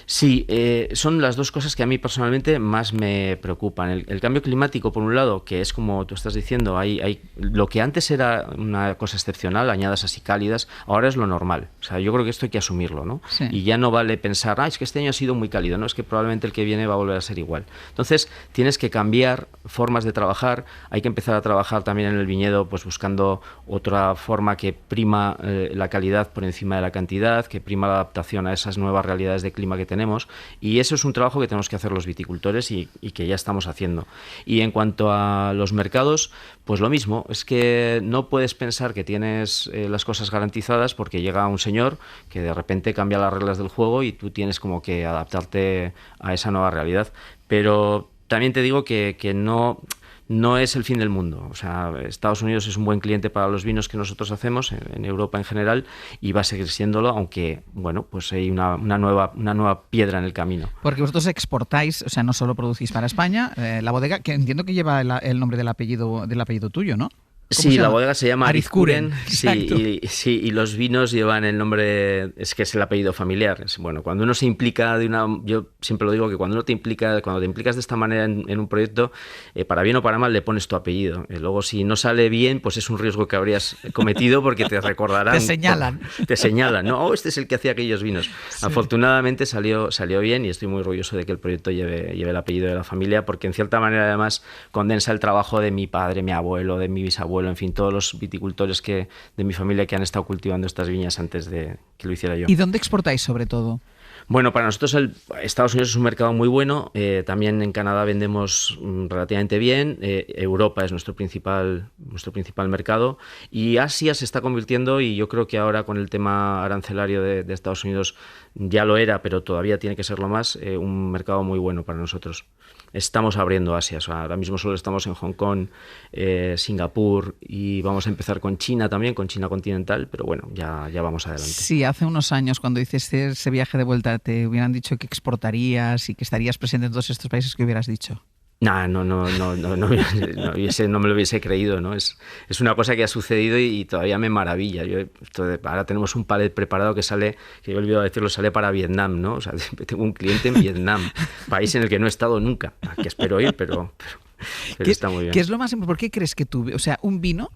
Sí, son las dos cosas que a mí personalmente más me preocupan. El cambio climático, por un lado, que es como tú estás diciendo, hay lo que antes era una cosa excepcional, añadas así cálidas, ahora es lo normal. O sea, yo creo que esto hay que asumirlo, ¿no? Sí. Y ya no vale pensar, es que este año ha sido muy cálido, ¿no? Es que probablemente el que viene va a volver a ser igual. Entonces, tienes que cambiar formas de trabajar, hay que empezar a trabajar también en el viñedo, pues buscando otra forma que prima la calidad por encima de la cantidad, que prima la adaptación a esas nuevas realidades de este clima que tenemos, y eso es un trabajo que tenemos que hacer los viticultores y que ya estamos haciendo. Y en cuanto a los mercados, pues lo mismo, es que no puedes pensar que tienes las cosas garantizadas porque llega un señor que de repente cambia las reglas del juego y tú tienes como que adaptarte a esa nueva realidad. Pero también te digo que no es el fin del mundo. O sea, Estados Unidos es un buen cliente para los vinos que nosotros hacemos, en Europa en general, y va a seguir siéndolo, aunque, bueno, pues hay una nueva piedra en el camino. Porque vosotros exportáis, o sea, no solo producís para España, la bodega, que entiendo que lleva el nombre del apellido tuyo, ¿no? Sí, la bodega se llama Arizkuren. Sí, y los vinos llevan el nombre, es que es el apellido familiar. Bueno, cuando uno se implica yo siempre lo digo que cuando te implicas de esta manera en un proyecto, para bien o para mal le pones tu apellido. Luego si no sale bien, pues es un riesgo que habrías cometido porque te recordarán. Te señalan, ¿no? Oh, este es el que hacía aquellos vinos. Sí. Afortunadamente salió bien y estoy muy orgulloso de que el proyecto lleve el apellido de la familia, porque en cierta manera además condensa el trabajo de mi padre, mi abuelo, de mi bisabuelo, en fin, todos los viticultores de mi familia que han estado cultivando estas viñas antes de que lo hiciera yo. ¿Y dónde exportáis sobre todo? Bueno, para nosotros Estados Unidos es un mercado muy bueno, también en Canadá vendemos relativamente bien, Europa es nuestro principal mercado, y Asia se está convirtiendo, y yo creo que ahora con el tema arancelario de Estados Unidos ya lo era, pero todavía tiene que serlo más, un mercado muy bueno para nosotros. Estamos abriendo Asia, o sea, ahora mismo solo estamos en Hong Kong, Singapur, y vamos a empezar con China también, con China continental, pero bueno, ya vamos adelante. Sí, hace unos años cuando hiciste ese viaje de vuelta te hubieran dicho que exportarías y que estarías presente en todos estos países, ¿qué hubieras dicho? No me lo hubiese creído, ¿no? Es una cosa que ha sucedido y todavía me maravilla. Ahora tenemos un palet preparado que he olvidado decirlo, sale para Vietnam, ¿no? O sea, tengo un cliente en Vietnam, país en el que no he estado nunca, que espero ir, pero está muy bien. ¿Qué es lo más importante? ¿Por qué crees que un vino,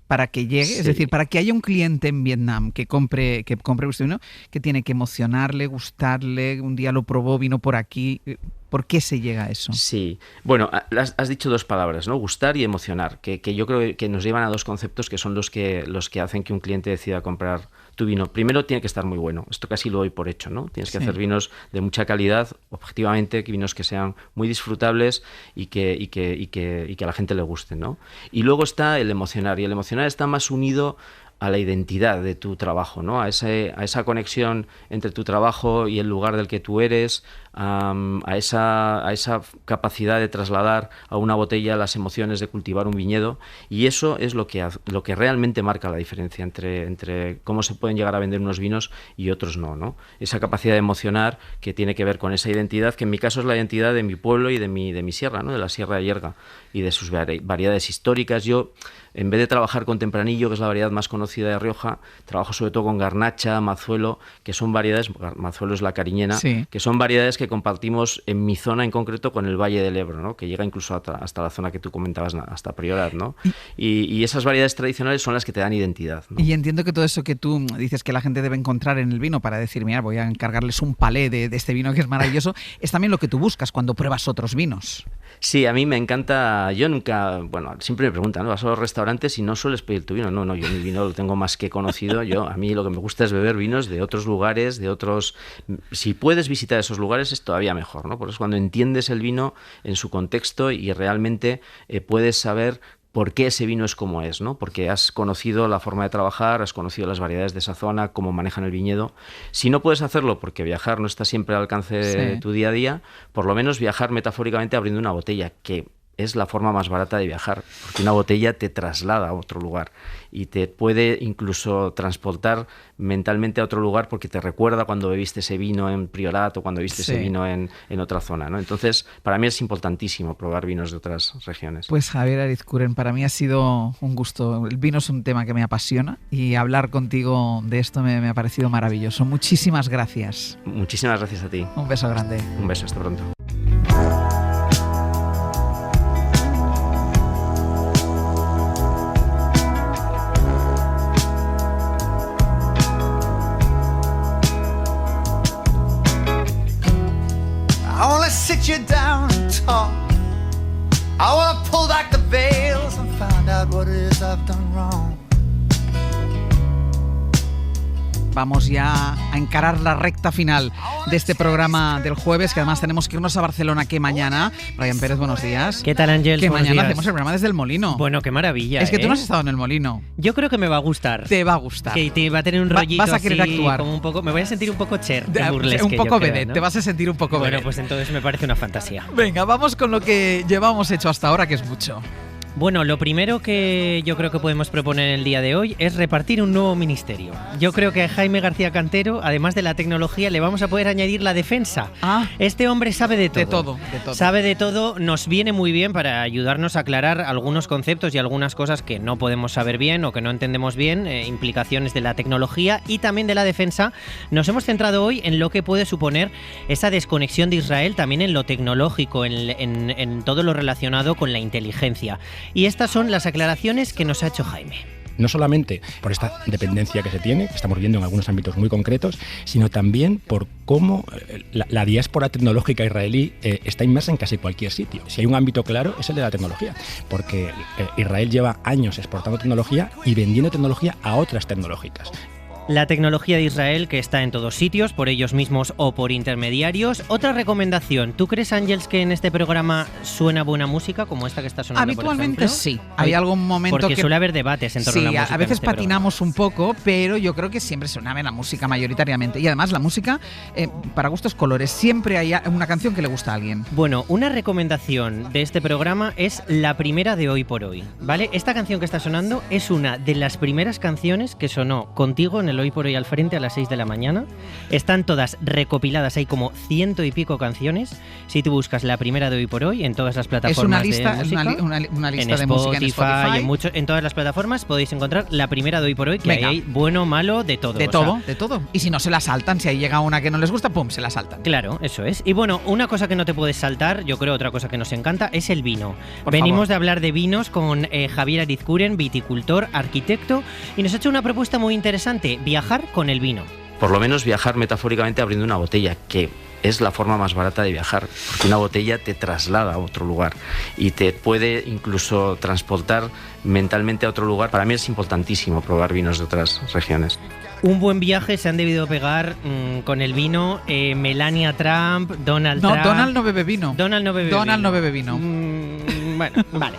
para que llegue, sí, es decir, para que haya un cliente en Vietnam que compre este vino, que tiene que emocionarle, gustarle, un día lo probó, vino por aquí? ¿Por qué se llega a eso? Sí, bueno, has dicho dos palabras, ¿no? Gustar y emocionar, que yo creo que nos llevan a dos conceptos que son los que hacen que un cliente decida comprar tu vino. Primero, tiene que estar muy bueno. Esto casi lo doy por hecho, ¿no? Tienes que hacer vinos de mucha calidad, objetivamente, vinos que sean muy disfrutables y que a la gente le guste, ¿no? Y luego está el emocionar, y el emocionar está más unido a la identidad de tu trabajo, ¿no? A esa conexión entre tu trabajo y el lugar del que tú eres, a esa capacidad de trasladar a una botella las emociones de cultivar un viñedo, y eso es lo que realmente marca la diferencia entre cómo se pueden llegar a vender unos vinos y otros no. Esa capacidad de emocionar que tiene que ver con esa identidad, que en mi caso es la identidad de mi pueblo y de mi sierra, ¿no? De la Sierra de Yerga y de sus variedades históricas. Yo, en vez de trabajar con Tempranillo, que es la variedad más conocida de Rioja, trabajo sobre todo con Garnacha, Mazuelo, que son variedades, Mazuelo es la cariñena, sí, que son variedades que compartimos en mi zona en concreto con el Valle del Ebro, ¿no? Que llega incluso hasta la zona que tú comentabas, hasta Priorat, ¿no? Y esas variedades tradicionales son las que te dan identidad, ¿no? Y entiendo que todo eso que tú dices que la gente debe encontrar en el vino para decir, mira, voy a encargarles un palé de este vino que es maravilloso, es también lo que tú buscas cuando pruebas otros vinos. Sí, a mí me encanta, yo nunca, bueno, siempre me preguntan, ¿no? Vas a los restaurantes y no sueles pedir tu vino. No, yo mi vino lo tengo más que conocido. A mí lo que me gusta es beber vinos de otros lugares, si puedes visitar esos lugares es todavía mejor, ¿no? Por eso cuando entiendes el vino en su contexto y realmente puedes saber por qué ese vino es como es, ¿no? Porque has conocido la forma de trabajar, has conocido las variedades de esa zona, cómo manejan el viñedo. Si no puedes hacerlo porque viajar no está siempre al alcance de tu día a día, por lo menos viajar metafóricamente abriendo una botella, que es la forma más barata de viajar, porque una botella te traslada a otro lugar y te puede incluso transportar mentalmente a otro lugar porque te recuerda cuando bebiste ese vino en Priorat o cuando bebiste ese vino en otra zona, ¿no? Entonces, para mí es importantísimo probar vinos de otras regiones. Pues Javier Arizkuren, para mí ha sido un gusto. El vino es un tema que me apasiona y hablar contigo de esto me ha parecido maravilloso. Muchísimas gracias. Muchísimas gracias a ti. Un beso grande. Un beso, hasta pronto. Sit you down and talk. I wanna pull back the veils and find out what it is I've done wrong. vamos ya a encarar la recta final de este programa del jueves, que además tenemos que irnos a Barcelona, que mañana. Brian Pérez, buenos días. ¿Qué tal, Ángel? Que Buenos mañana días. hacemos el programa desde el Molino. Bueno, qué maravilla. Es que tú no has estado en el Molino. Yo creo que me va a gustar. Te va a gustar. Que te va a tener un rollito vas a querer así, actuar. como un poco. Me voy a sentir un poco Cher de burlesque, un poco yo creo, vedette, ¿no? te vas a sentir un poco Bueno, vedette. pues entonces me parece una fantasía. Venga, vamos con lo que llevamos hecho hasta ahora, que es mucho. Bueno, lo primero que yo creo que podemos proponer el día de hoy es repartir un nuevo ministerio. Yo creo que a Jaime García Cantero, además de la tecnología, le vamos a poder añadir la defensa. Este hombre sabe de todo. De todo, de todo. Sabe de todo, nos viene muy bien para ayudarnos a aclarar algunos conceptos y algunas cosas que no podemos saber bien o que no entendemos bien, implicaciones de la tecnología y también de la defensa. Nos hemos centrado hoy en lo que puede suponer esa desconexión de Israel, también en lo tecnológico, en todo lo relacionado con la inteligencia. Y estas son las aclaraciones que nos ha hecho Jaime. No solamente por esta dependencia que se tiene, que estamos viendo en algunos ámbitos muy concretos, sino también por cómo la diáspora tecnológica israelí está inmersa en casi cualquier sitio. Si hay un ámbito claro, es el de la tecnología, porque Israel lleva años exportando tecnología y vendiendo tecnología a otras tecnológicas. La tecnología de Israel, que está en todos sitios, por ellos mismos o por intermediarios. Otra recomendación, ¿tú crees, Ángels, que en este programa suena buena música como esta que está sonando? Habitualmente por sí. Hay algún momento porque que... suele haber debates en torno a la música. A veces en este patinamos un poco, pero yo creo que siempre suena bien la música mayoritariamente. Y además la música, para gustos colores, siempre hay una canción que le gusta a alguien. Bueno, una recomendación de este programa es la primera de Hoy por Hoy, ¿vale? Esta canción que está sonando es una de las primeras canciones que sonó contigo en el Hoy por Hoy al frente a las 6 de la mañana. Están todas recopiladas, hay como 100 y pico canciones. Si tú buscas la primera de Hoy por Hoy en todas las plataformas de música, una lista en de música en Spotify. En todas las plataformas podéis encontrar la primera de Hoy por Hoy, que Venga. ahí hay bueno, malo, de todo. De todo. Y si no se la saltan, si ahí llega una que no les gusta, ¡pum!, se la saltan. Claro, eso es. Y bueno, una cosa que no te puedes saltar, yo creo otra cosa que nos encanta, es el vino. Por Venimos favor. de hablar de vinos con Javier Arizcuren, viticultor, arquitecto, y nos ha hecho una propuesta muy interesante, viajar con el vino. Por lo menos viajar metafóricamente abriendo una botella, que es la forma más barata de viajar, porque una botella te traslada a otro lugar y te puede incluso transportar mentalmente a otro lugar. Para mí es importantísimo probar vinos de otras regiones. Un buen viaje se han debido pegar con el vino Melania Trump, Donald Trump. No, Donald no bebe vino. Donald no bebe vino. Bueno, vale.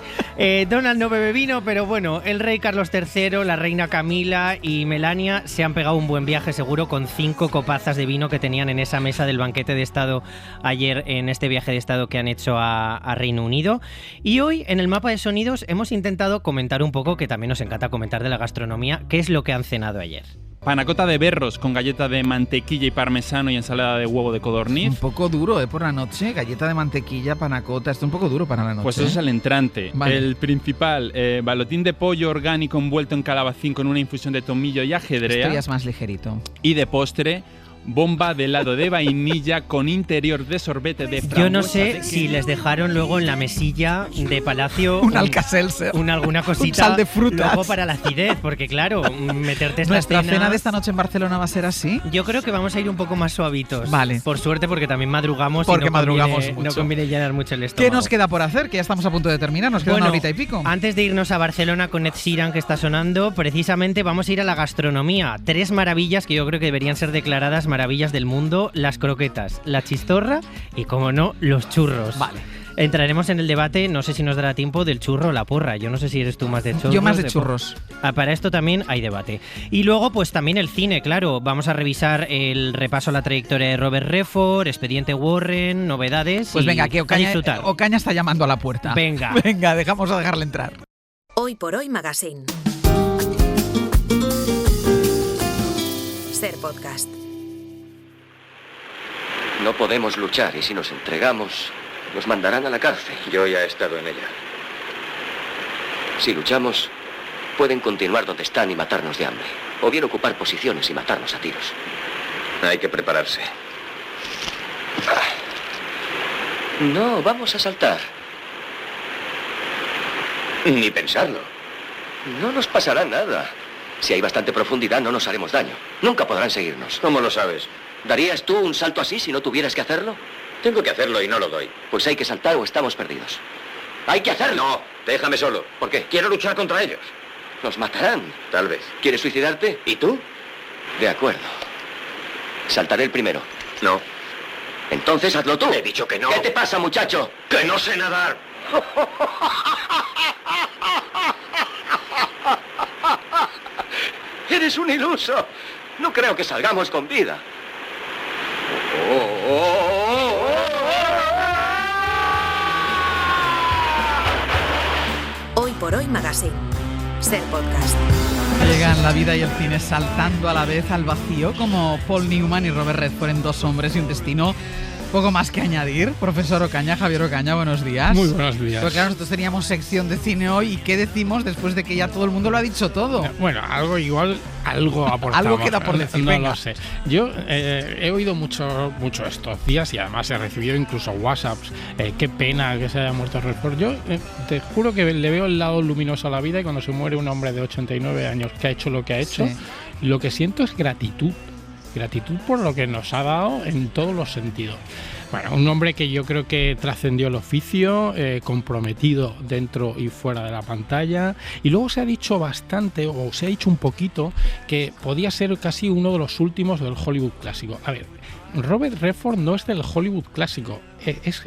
Donald no bebe vino, pero bueno, el rey Carlos III, la reina Camila y Melania se han pegado un buen viaje seguro con 5 copazas de vino que tenían en esa mesa del banquete de Estado ayer en este viaje de Estado que han hecho a Reino Unido. Y hoy en el mapa de sonidos hemos intentado comentar un poco, que también nos encanta comentar de la gastronomía, qué es lo que han cenado ayer. Panacota de berros con galleta de mantequilla y parmesano y ensalada de huevo de codorniz. Un poco duro, por la noche. Galleta de mantequilla, panacota. Esto es un poco duro para la noche. Pues eso es el entrante. Vale. El principal, balotín de pollo orgánico envuelto en calabacín con una infusión de tomillo y ajedrea. Esto ya es más ligerito. Y de postre, bomba de helado de vainilla con interior de sorbete de frambuesa. Yo no sé de si queso. les dejaron luego en la mesilla de Palacio Un Alka-Seltzer. alguna cosita Un sal de frutas. luego para la acidez, porque claro, meterte esta ¿Nuestra cena de esta noche en Barcelona va a ser así? Yo creo que vamos a ir un poco más suavitos. Vale. Por suerte, porque también madrugamos. Porque y no madrugamos conviene, mucho. No conviene llenar mucho el estómago. ¿Qué nos queda por hacer? Que ya estamos a punto de terminar. Nos queda una horita y pico. Antes de irnos a Barcelona con Ed Sheeran, que está sonando, precisamente vamos a ir a la gastronomía. 3 maravillas que yo creo que deberían ser declaradas maravillas del mundo: las croquetas, la chistorra y, como no, los churros. Vale. Entraremos en el debate, no sé si nos dará tiempo, del churro o la porra. Yo no sé si eres tú más de churros. Yo más de churros. Para esto también hay debate. Y luego, pues también el cine, claro. Vamos a revisar el repaso a la trayectoria de Robert Redford, Expediente Warren, novedades. Pues y venga, que a disfrutar. Ocaña está llamando a la puerta. Venga. Venga, vamos a dejarle entrar. Hoy por Hoy Magazine. Ser podcast. No podemos luchar y si nos entregamos, nos mandarán a la cárcel. Yo ya he estado en ella. Si luchamos, pueden continuar donde están y matarnos de hambre. O bien ocupar posiciones y matarnos a tiros. Hay que prepararse. No, vamos a saltar. Ni pensarlo. No nos pasará nada. Si hay bastante profundidad, no nos haremos daño. Nunca podrán seguirnos. ¿Cómo lo sabes? ¿Darías tú un salto así si no tuvieras que hacerlo? Tengo que hacerlo y no lo doy. Pues hay que saltar o estamos perdidos. ¡Hay que hacerlo! No, déjame solo. ¿Por qué? Quiero luchar contra ellos. Nos matarán. Tal vez. ¿Quieres suicidarte? ¿Y tú? De acuerdo. Saltaré el primero. No. Entonces hazlo tú. He dicho que no. ¿Qué te pasa, muchacho? ¡Que no sé nadar! Eres un iluso. No creo que salgamos con vida. Hoy por Hoy Magazine. Ser podcast. Llegan la vida y el cine saltando a la vez al vacío, como Paul Newman y Robert Redford en Dos hombres y un destino. Poco más que añadir. Profesor Ocaña, Javier Ocaña, buenos días. Muy buenos días. Porque claro, nosotros teníamos sección de cine hoy, ¿y qué decimos después de que ya todo el mundo lo ha dicho todo? Bueno, algo aportamos. Algo queda por decir, no venga. lo sé. Yo he oído mucho estos días y además he recibido incluso WhatsApps. Qué pena que se haya muerto Redford. Yo te juro que le veo el lado luminoso a la vida, y cuando se muere un hombre de 89 años que ha hecho lo que ha hecho, Sí. lo que siento es gratitud. Gratitud por lo que nos ha dado en todos los sentidos. Bueno, un hombre que yo creo que trascendió el oficio, comprometido dentro y fuera de la pantalla, y luego se ha dicho bastante, o se ha dicho un poquito, que podía ser casi uno de los últimos del Hollywood clásico. A ver, Robert Redford no es del Hollywood clásico,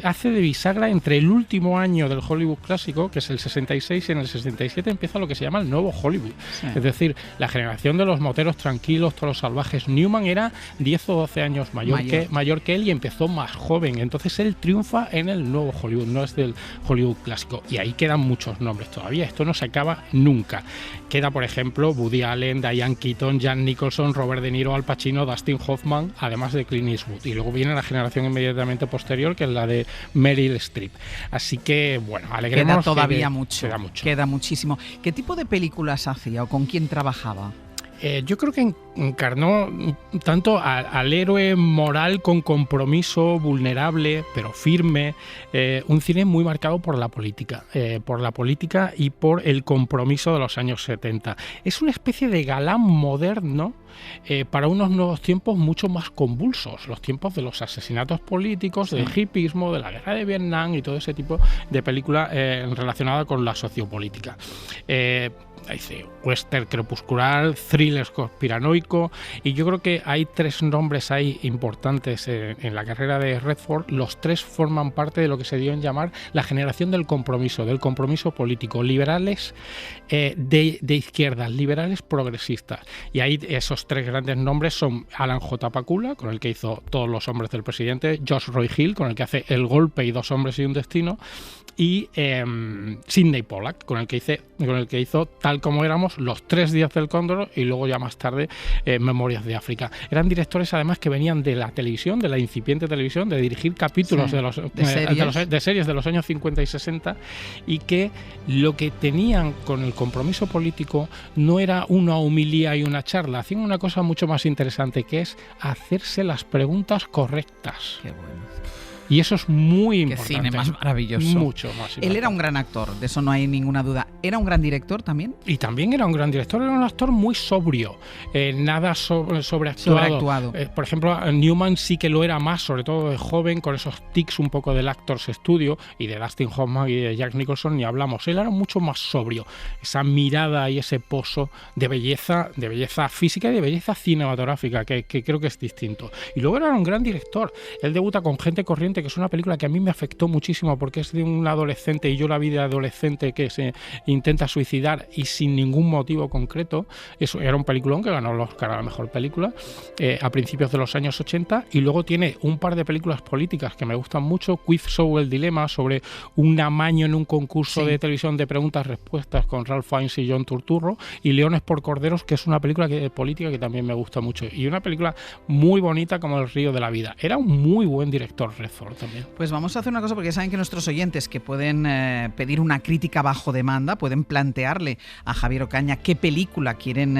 hace de bisagra entre el último año del Hollywood clásico, que es el 66, y en el 67 empieza lo que se llama el nuevo Hollywood. Sí. Es decir, la generación de los moteros tranquilos, todos los salvajes. Newman era 10 o 12 años mayor que él, y empezó más joven. Entonces él triunfa en el nuevo Hollywood, no es del Hollywood clásico. Y ahí quedan muchos nombres todavía. Esto no se acaba nunca. Queda, por ejemplo, Woody Allen, Diane Keaton, Jack Nicholson, Robert De Niro, Al Pacino, Dustin Hoffman, además de Clint Eastwood. Y luego viene la generación inmediatamente posterior, que es la de Meryl Streep. Así que, bueno, alegremos. Queda todavía mucho. Queda mucho. Queda muchísimo. ¿Qué tipo de películas hacía o con quién trabajaba? Yo creo que encarnó tanto al héroe moral con compromiso, vulnerable pero firme, un cine muy marcado por la política y por el compromiso de los años 70. Es una especie de galán moderno para unos nuevos tiempos mucho más convulsos, los tiempos de los asesinatos políticos, del hippismo, de la guerra de Vietnam y todo ese tipo de película relacionada con la sociopolítica. Dice western crepuscular, thriller conspiranoico, y yo creo que hay tres nombres ahí importantes en la carrera de Redford. Los tres forman parte de lo que se dio en llamar la generación del compromiso político, liberales de izquierdas, liberales progresistas, y ahí esos tres grandes nombres son Alan J. Pakula, con el que hizo Todos los hombres del presidente, Josh Roy Hill, con el que hace El golpe y Dos hombres y un destino, y Sidney Pollack, con el que hizo Tal como éramos, Los 3 días del cóndor, y luego ya más tarde Memorias de África. Eran directores además que venían de la televisión, de la incipiente televisión, de dirigir capítulos de series de los años 50 y 60, y que lo que tenían con el compromiso político no era una homilía y una charla, hacían una cosa mucho más interesante, que es hacerse las preguntas correctas. Qué bueno. Y eso es muy importante. Qué cine más maravilloso. Mucho más importante. Él era un gran actor, de eso no hay ninguna duda. ¿Era un gran director también? Y también era un gran director, era un actor muy sobrio, nada sobreactuado. Por ejemplo, Newman sí que lo era más, sobre todo de joven, con esos tics un poco del Actors Studio, y de Dustin Hoffman y de Jack Nicholson ni hablamos. Él era mucho más sobrio, esa mirada y ese pozo de belleza física y de belleza cinematográfica, que creo que es distinto. Y luego era un gran director. Él debuta con Gente corriente, que es una película que a mí me afectó muchísimo, porque es de un adolescente, y yo la vi de adolescente que se intenta suicidar y sin ningún motivo concreto. Eso era un peliculón que ganó el Oscar a la mejor película a principios de los años 80, y luego tiene un par de películas políticas que me gustan mucho. Quiz Show, el dilema, sobre un amaño en un concurso de televisión de preguntas-respuestas con Ralph Fiennes y John Turturro, y Leones por Corderos, que es una película política que también me gusta mucho, y una película muy bonita como El río de la vida. Era un muy buen director Redford también. Pues vamos a hacer una cosa, porque saben que nuestros oyentes que pueden pedir una crítica bajo demanda, pueden plantearle a Javier Ocaña qué película quieren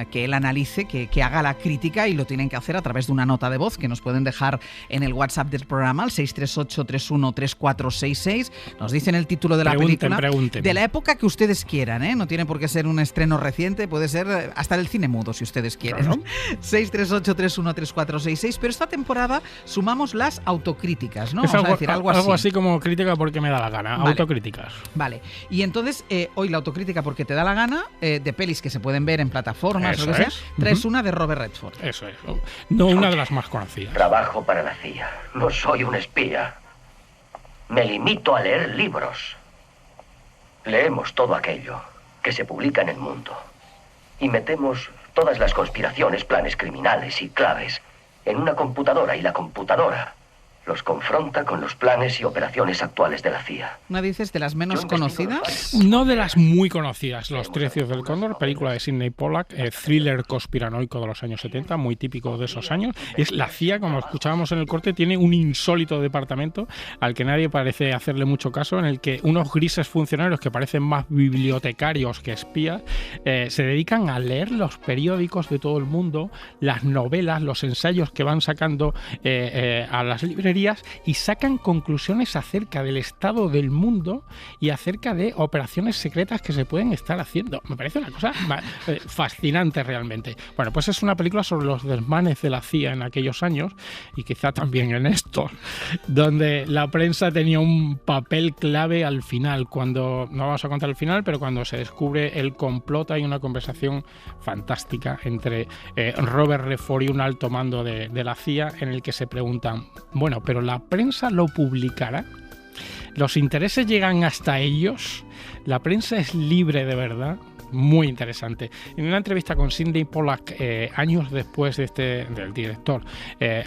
que él analice, que haga la crítica, y lo tienen que hacer a través de una nota de voz que nos pueden dejar en el WhatsApp del programa, al 638-313466. Nos dicen el título de la película, de la época que ustedes quieran, no tiene por qué ser un estreno reciente, puede ser hasta del cine mudo si ustedes quieren. Claro. 638-313466. Pero esta temporada sumamos las autocríticas. autocríticas, ¿no? Es Vamos a decir algo así. Como crítica porque me da la gana, Vale. autocríticas. Vale, y entonces hoy la autocrítica porque te da la gana, de pelis que se pueden ver en plataformas, Eso lo que sea, es. traes una de Robert Redford. Eso es, no una de las más conocidas. Trabajo para la CIA. No soy un espía. Me limito a leer libros. Leemos todo aquello que se publica en el mundo y metemos todas las conspiraciones, planes criminales y claves en una computadora, y la computadora los confronta con los planes y operaciones actuales de la CIA. Una dices de las menos conocidas. No de las muy conocidas. Los Trecios del Cóndor, película de Sidney Pollack, thriller conspiranoico de los años 70, muy típico de esos años. Es la CIA, como escuchábamos en el corte, tiene un insólito departamento al que nadie parece hacerle mucho caso, en el que unos grises funcionarios que parecen más bibliotecarios que espías se dedican a leer los periódicos de todo el mundo, las novelas, los ensayos que van sacando a las librerías, y sacan conclusiones acerca del estado del mundo y acerca de operaciones secretas que se pueden estar haciendo. Me parece una cosa fascinante realmente. Bueno, pues es una película sobre los desmanes de la CIA en aquellos años, y quizá también en estos, donde la prensa tenía un papel clave al final, cuando, no vamos a contar el final, pero cuando se descubre el complot hay una conversación fantástica entre Robert Redford y un alto mando de la CIA, en el que se preguntan, bueno, pero la prensa lo publicará, los intereses llegan hasta ellos, la prensa es libre de verdad. Muy interesante. En una entrevista con Sidney Pollack, años después del director,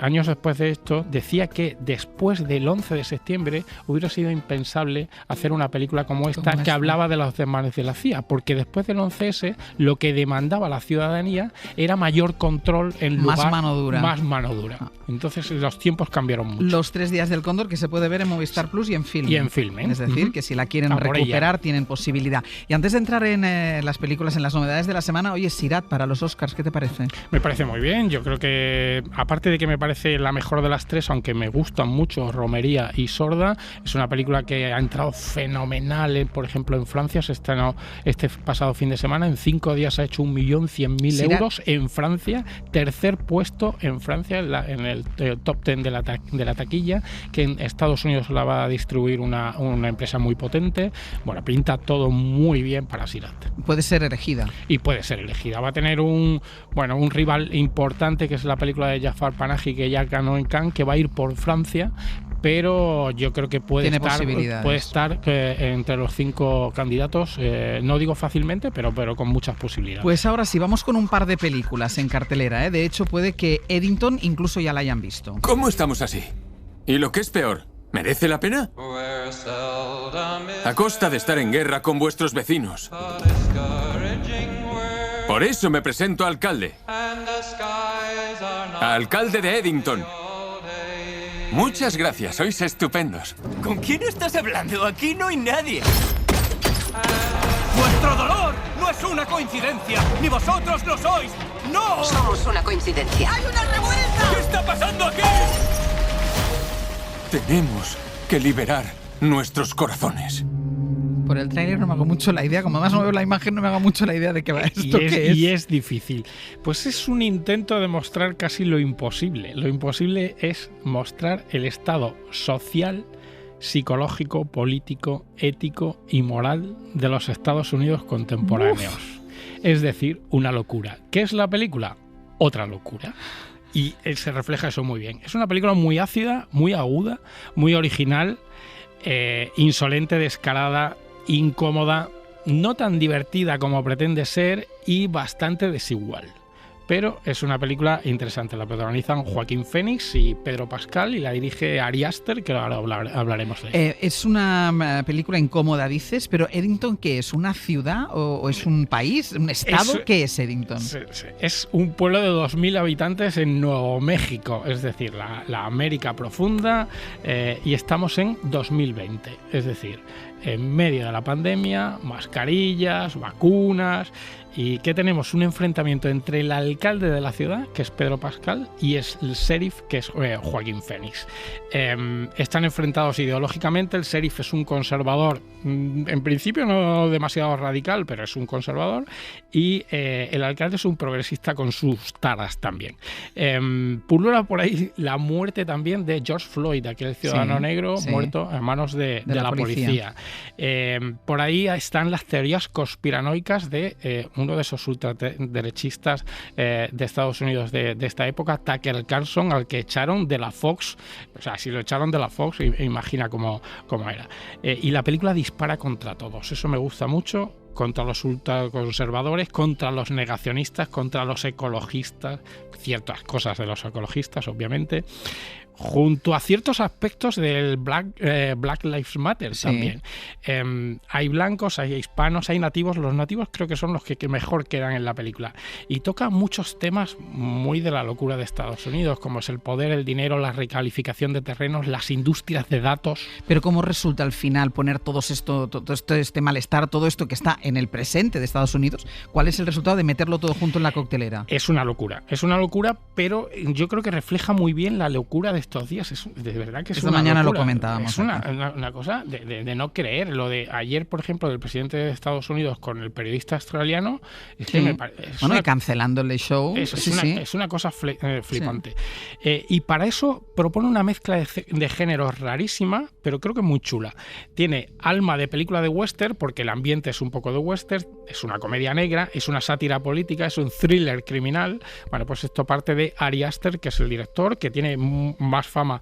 años después de esto, decía que después del 11 de septiembre hubiera sido impensable hacer una película como esta, que hablaba de los desmanes de la CIA, porque después del 11S lo que demandaba la ciudadanía era mayor control en lugar más mano dura. Más mano dura. Entonces los tiempos cambiaron mucho. Los 3 días del Cóndor, que se puede ver en Movistar Plus y en Filmin. Y en Filmin. Es decir, que si la quieren recuperar tienen posibilidad. Y antes de entrar en las películas, en las novedades de la semana, oye, Sirat para los Oscars, ¿qué te parece? Me parece muy bien. Yo creo que, aparte de que me parece la mejor de las tres, aunque me gustan mucho Romería y Sorda, es una película que ha entrado fenomenal. Por ejemplo, en Francia se estrenó este pasado fin de semana. En 5 días ha hecho 1.100.000 euros en Francia. Tercer puesto en Francia en el top 10 de la taquilla, que en Estados Unidos la va a distribuir una empresa muy potente. Bueno, pinta todo muy bien para Sirat. Puede ser elegida. Y puede ser elegida. Va a tener un rival importante, que es la película de Jafar Panahi, que ya ganó en Cannes, que va a ir por Francia, pero yo creo que puede estar entre los 5 candidatos, no digo fácilmente, pero con muchas posibilidades. Pues ahora sí, vamos con un par de películas en cartelera, ¿eh? De hecho, puede que Eddington incluso ya la hayan visto. ¿Cómo estamos así? Y lo que es peor, ¿merece la pena? A costa de estar en guerra con vuestros vecinos. Por eso me presento a alcalde. Alcalde de Eddington. Muchas gracias, sois estupendos. ¿Con quién estás hablando? Aquí no hay nadie. ¡Vuestro dolor no es una coincidencia! ¡Ni vosotros lo sois! ¡No! Somos una coincidencia. ¡Hay una revuelta! ¿Qué está pasando aquí? Tenemos que liberar nuestros corazones. Por el tráiler no me hago mucho la idea, como además no veo la imagen, no me hago mucho la idea de qué va esto. Y es difícil. Pues es un intento de mostrar casi lo imposible. Lo imposible es mostrar el estado social, psicológico, político, ético y moral de los Estados Unidos contemporáneos. Es decir, una locura. ¿Qué es la película? Otra locura. Y se refleja eso muy bien. Es una película muy ácida, muy aguda, muy original, insolente, descarada, incómoda, no tan divertida como pretende ser y bastante desigual. Pero es una película interesante. La protagonizan Joaquín Phoenix y Pedro Pascal, y la dirige Ari Aster, que ahora hablaremos de ella. Es una película incómoda, dices, pero ¿Eddington qué es? ¿Una ciudad o es un país? ¿Un estado? ¿Qué es Eddington? Es un pueblo de 2.000 habitantes en Nuevo México, es decir, la América profunda, y estamos en 2020. Es decir, en medio de la pandemia, mascarillas, vacunas. ¿Y qué tenemos? Un enfrentamiento entre el alcalde de la ciudad, que es Pedro Pascal, y es el sheriff, que es Joaquín Phoenix. Están enfrentados ideológicamente. El sheriff es un conservador, en principio no demasiado radical, pero es un conservador, y el alcalde es un progresista con sus taras también. Pulula por ahí la muerte también de George Floyd, aquel ciudadano negro muerto en manos de la policía. Por ahí están las teorías conspiranoicas de uno de esos ultraderechistas de Estados Unidos de esta época, Tucker Carlson, al que echaron de la Fox. O sea, si lo echaron de la Fox, imagina cómo era. Y la película dispara contra todos. Eso me gusta mucho. Contra los ultraconservadores, contra los negacionistas, contra los ecologistas, ciertas cosas de los ecologistas, obviamente, junto a ciertos aspectos del Black Lives Matter también. Hay blancos, hay hispanos, hay nativos. Los nativos creo que son los que mejor quedan en la película. Y toca muchos temas muy de la locura de Estados Unidos, como es el poder, el dinero, la recalificación de terrenos, las industrias de datos. Pero ¿cómo resulta al final poner todo este malestar, todo esto que está en el presente de Estados Unidos? ¿Cuál es el resultado de meterlo todo junto en la coctelera? Es una locura, pero yo creo que refleja muy bien la locura de estos días. De verdad que es esta una mañana locura. Lo comentábamos. Es una cosa de no creer. Lo de ayer, por ejemplo, del presidente de Estados Unidos con el periodista australiano, es que me parece... y cancelando el show. Es una cosa flipante. Y para eso propone una mezcla de géneros rarísima, pero creo que muy chula. Tiene alma de película de western, porque el ambiente es un poco de western, es una comedia negra, es una sátira política, es un thriller criminal. Bueno, pues esto parte de Ari Aster, que es el director, que tiene más fama,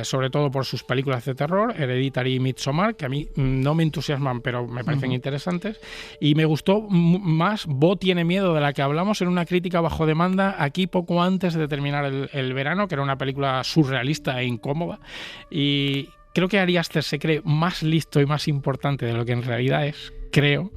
sobre todo por sus películas de terror, Hereditary y Midsommar, que a mí no me entusiasman, pero me parecen interesantes. Y me gustó más Bo tiene miedo, de la que hablamos en una crítica bajo demanda aquí poco antes de terminar el verano, que era una película surrealista e incómoda. Y creo que Ari Aster se cree más listo y más importante de lo que en realidad es. Creo,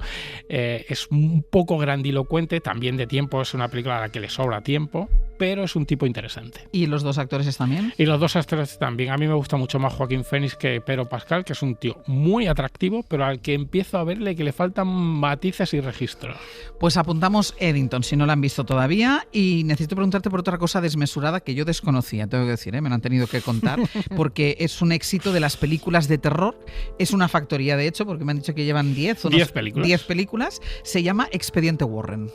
es un poco grandilocuente, también de tiempo, es una película a la que le sobra tiempo, pero es un tipo interesante. ¿Y los dos actores están bien? Y los dos actores también. A mí me gusta mucho más Joaquín Phoenix que Pedro Pascal, que es un tío muy atractivo, pero al que empiezo a verle que le faltan matices y registros. Pues apuntamos Eddington, si no la han visto todavía, y necesito preguntarte por otra cosa desmesurada que yo desconocía, tengo que decir, me lo han tenido que contar, porque es un éxito de las películas de terror, es una factoría de hecho, porque me han dicho que llevan 10 películas, se llama Expediente Warren.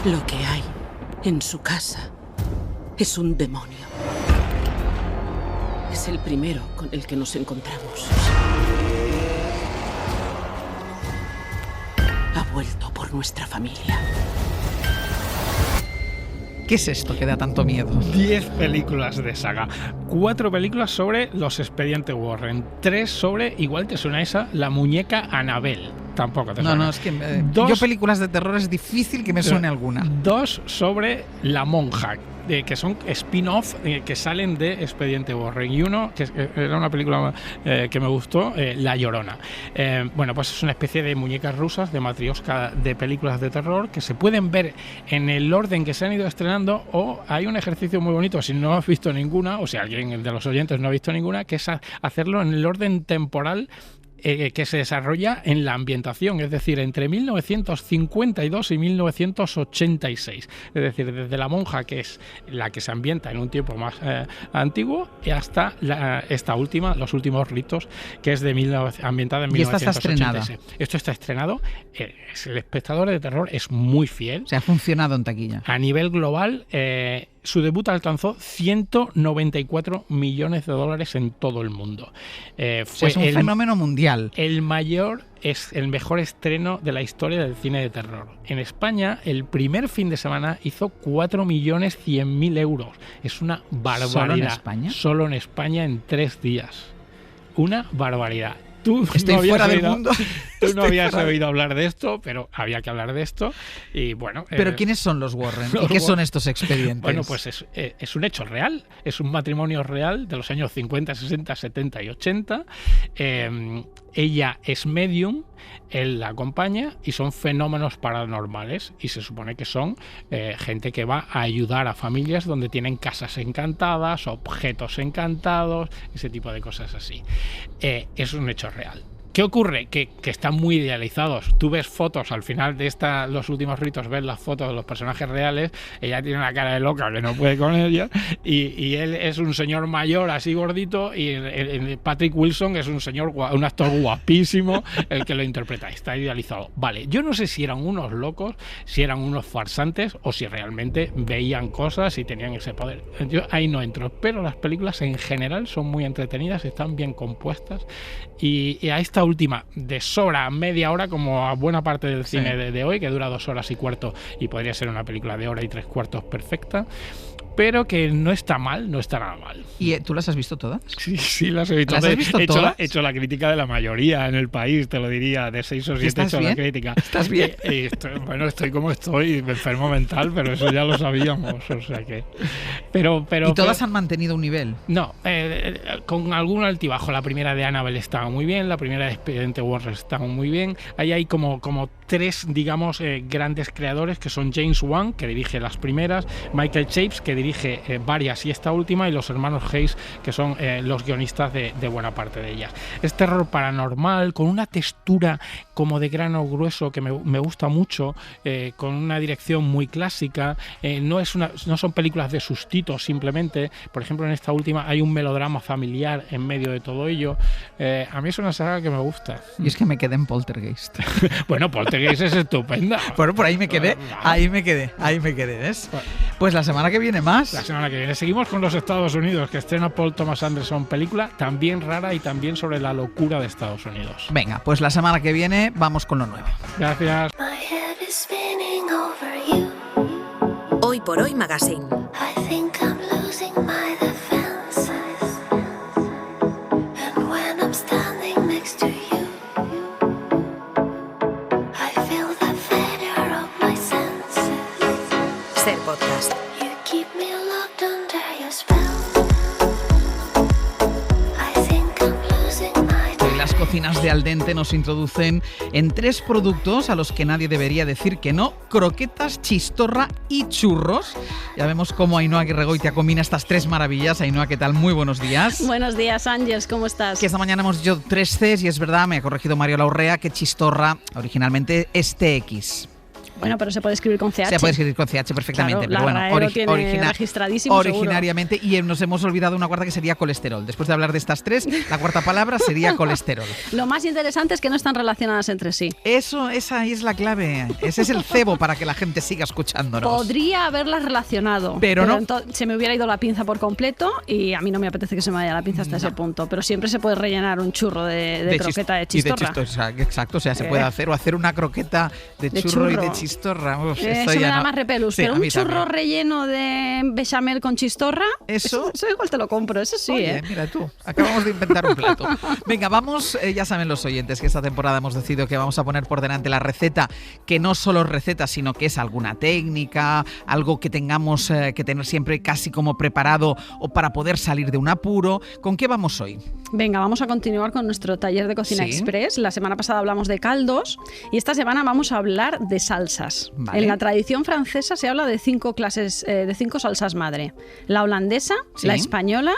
Lo que hay en su casa es un demonio. Es el primero con el que nos encontramos. Ha vuelto por nuestra familia. ¿Qué es esto que da tanto miedo? 10 películas de saga. 4 películas sobre los Expedientes Warren. 3 sobre, igual te suena esa, la muñeca Annabelle. Tampoco te suena. No, es que yo películas de terror es difícil que me suene alguna. 2 sobre La monja, que son spin-off que salen de Expediente Warren. Y uno, que era una película que me gustó, La Llorona. Bueno, pues es una especie de muñecas rusas, de matrioshka de películas de terror, que se pueden ver en el orden que se han ido estrenando, o hay un ejercicio muy bonito, si no has visto ninguna, o si alguien de los oyentes no ha visto ninguna, que es hacerlo en el orden temporal que se desarrolla en la ambientación, es decir, entre 1952 y 1986. Es decir, desde La monja, que es la que se ambienta en un tiempo más antiguo, y hasta esta última, Los últimos ritos, que es ambientada en 1986. ¿Y esta está estrenada? Esto está estrenado. El espectador de terror es muy fiel. Se ha funcionado en taquilla. A nivel global, su debut alcanzó $194 millones en todo el mundo. Fue es un fenómeno mundial. El mejor estreno de la historia del cine de terror. En España, el primer fin de semana hizo 4.100.000 euros. Es una barbaridad. ¿Solo en España? Solo en España en 3 días. Una barbaridad. Estoy fuera del mundo. Tú no habías oído hablar de esto, pero había que hablar de esto. Y bueno. ¿Pero quiénes son los Warren? ¿Y qué son estos expedientes? Bueno, pues es un hecho real. Es un matrimonio real de los años 50, 60, 70 y 80. Ella es medium, él la acompaña y son fenómenos paranormales y se supone que son gente que va a ayudar a familias donde tienen casas encantadas, objetos encantados, ese tipo de cosas así. Es un hecho real. ¿Qué ocurre? Que están muy idealizados. Tú ves fotos al final de los últimos ritos, ves las fotos de los personajes reales, ella tiene una cara de loca que no puede con ella, y él es un señor mayor así gordito, y Patrick Wilson es un actor guapísimo el que lo interpreta. Está idealizado. Vale, yo no sé si eran unos locos, si eran unos farsantes o si realmente veían cosas y tenían ese poder. Yo ahí no entro, pero las películas en general son muy entretenidas, están bien compuestas, y a esta última de sobra media hora, como a buena parte del cine de hoy, que dura 2 horas y cuarto y podría ser una película de 1 hora y 3/4 perfecta, pero que no está mal, no está nada mal. ¿Y tú las has visto todas? Sí, las he visto. ¿Las has visto todas? He hecho la crítica de la mayoría en el país, te lo diría, de 6 o 7 he hecho la crítica. ¿Estás bien? Estoy como estoy, enfermo mental, pero eso ya lo sabíamos, o sea que... Pero ¿Y todas han mantenido un nivel? No, con algún altibajo. La primera de Annabelle estaba muy bien, la primera de Expediente Warren estaba muy bien. Ahí hay como 3, digamos, grandes creadores, que son James Wan, que dirige las primeras, Michael Chapes, que dirige varias y esta última, y los hermanos Hayes, que son los guionistas de buena parte de ellas. Es terror paranormal, con una textura como de grano grueso que me gusta mucho, con una dirección muy clásica. No son películas de sustitos simplemente. Por ejemplo, en esta última hay un melodrama familiar en medio de todo ello. A mí es una saga que me gusta. Y es que me quedé en Poltergeist. Bueno, Poltergeist es estupenda. Bueno, por ahí me quedé, ¿ves? Pues la semana que viene más. La semana que viene seguimos con los Estados Unidos, que estrena Paul Thomas Anderson, película también rara y también sobre la locura de Estados Unidos. Venga, pues la semana que viene vamos con lo nuevo. Gracias. Hoy por Hoy Magazine. Ser Podcast. Las cocinas de Al Dente nos introducen en 3 productos a los que nadie debería decir que no: croquetas, chistorra y churros. Ya vemos cómo Ainhoa Aguirregoitia combina estas 3 maravillas. Ainhoa, ¿qué tal? Muy buenos días. Buenos días, Ángels, ¿cómo estás? Que esta mañana hemos dicho 3 Cs y es verdad, me ha corregido Mario Laurrea, que chistorra originalmente es TX. Bueno, pero se puede escribir con CH. Se puede escribir con CH perfectamente, claro, pero bueno, lo tiene registradísimo, originariamente seguro. Y nos hemos olvidado una cuarta, que sería colesterol. Después de hablar de estas 3, la cuarta palabra sería colesterol. Lo más interesante es que no están relacionadas entre sí. Esa es la clave. Ese es el cebo para que la gente siga escuchándonos. Podría haberlas relacionado, pero no. Se me hubiera ido la pinza por completo y a mí no me apetece que se me vaya la pinza hasta ese punto. Pero siempre se puede rellenar un churro de croqueta de chistorra. Exacto, o sea, se puede hacer una croqueta de churro y de chistorra. Eso me da más repelús, sí, pero un churro relleno de bechamel con chistorra, eso igual te lo compro, eso sí. Oye, mira tú, acabamos de inventar un plato. Venga, vamos, ya saben los oyentes que esta temporada hemos decidido que vamos a poner por delante la receta, que no solo es receta, sino que es alguna técnica, algo que tengamos que tener siempre casi como preparado o para poder salir de un apuro. ¿Con qué vamos hoy? Venga, vamos a continuar con nuestro taller de cocina express. La semana pasada hablamos de caldos y esta semana vamos a hablar de salsas. Vale. En la tradición francesa se habla de 5 clases, de 5 salsas madre. La holandesa, la española,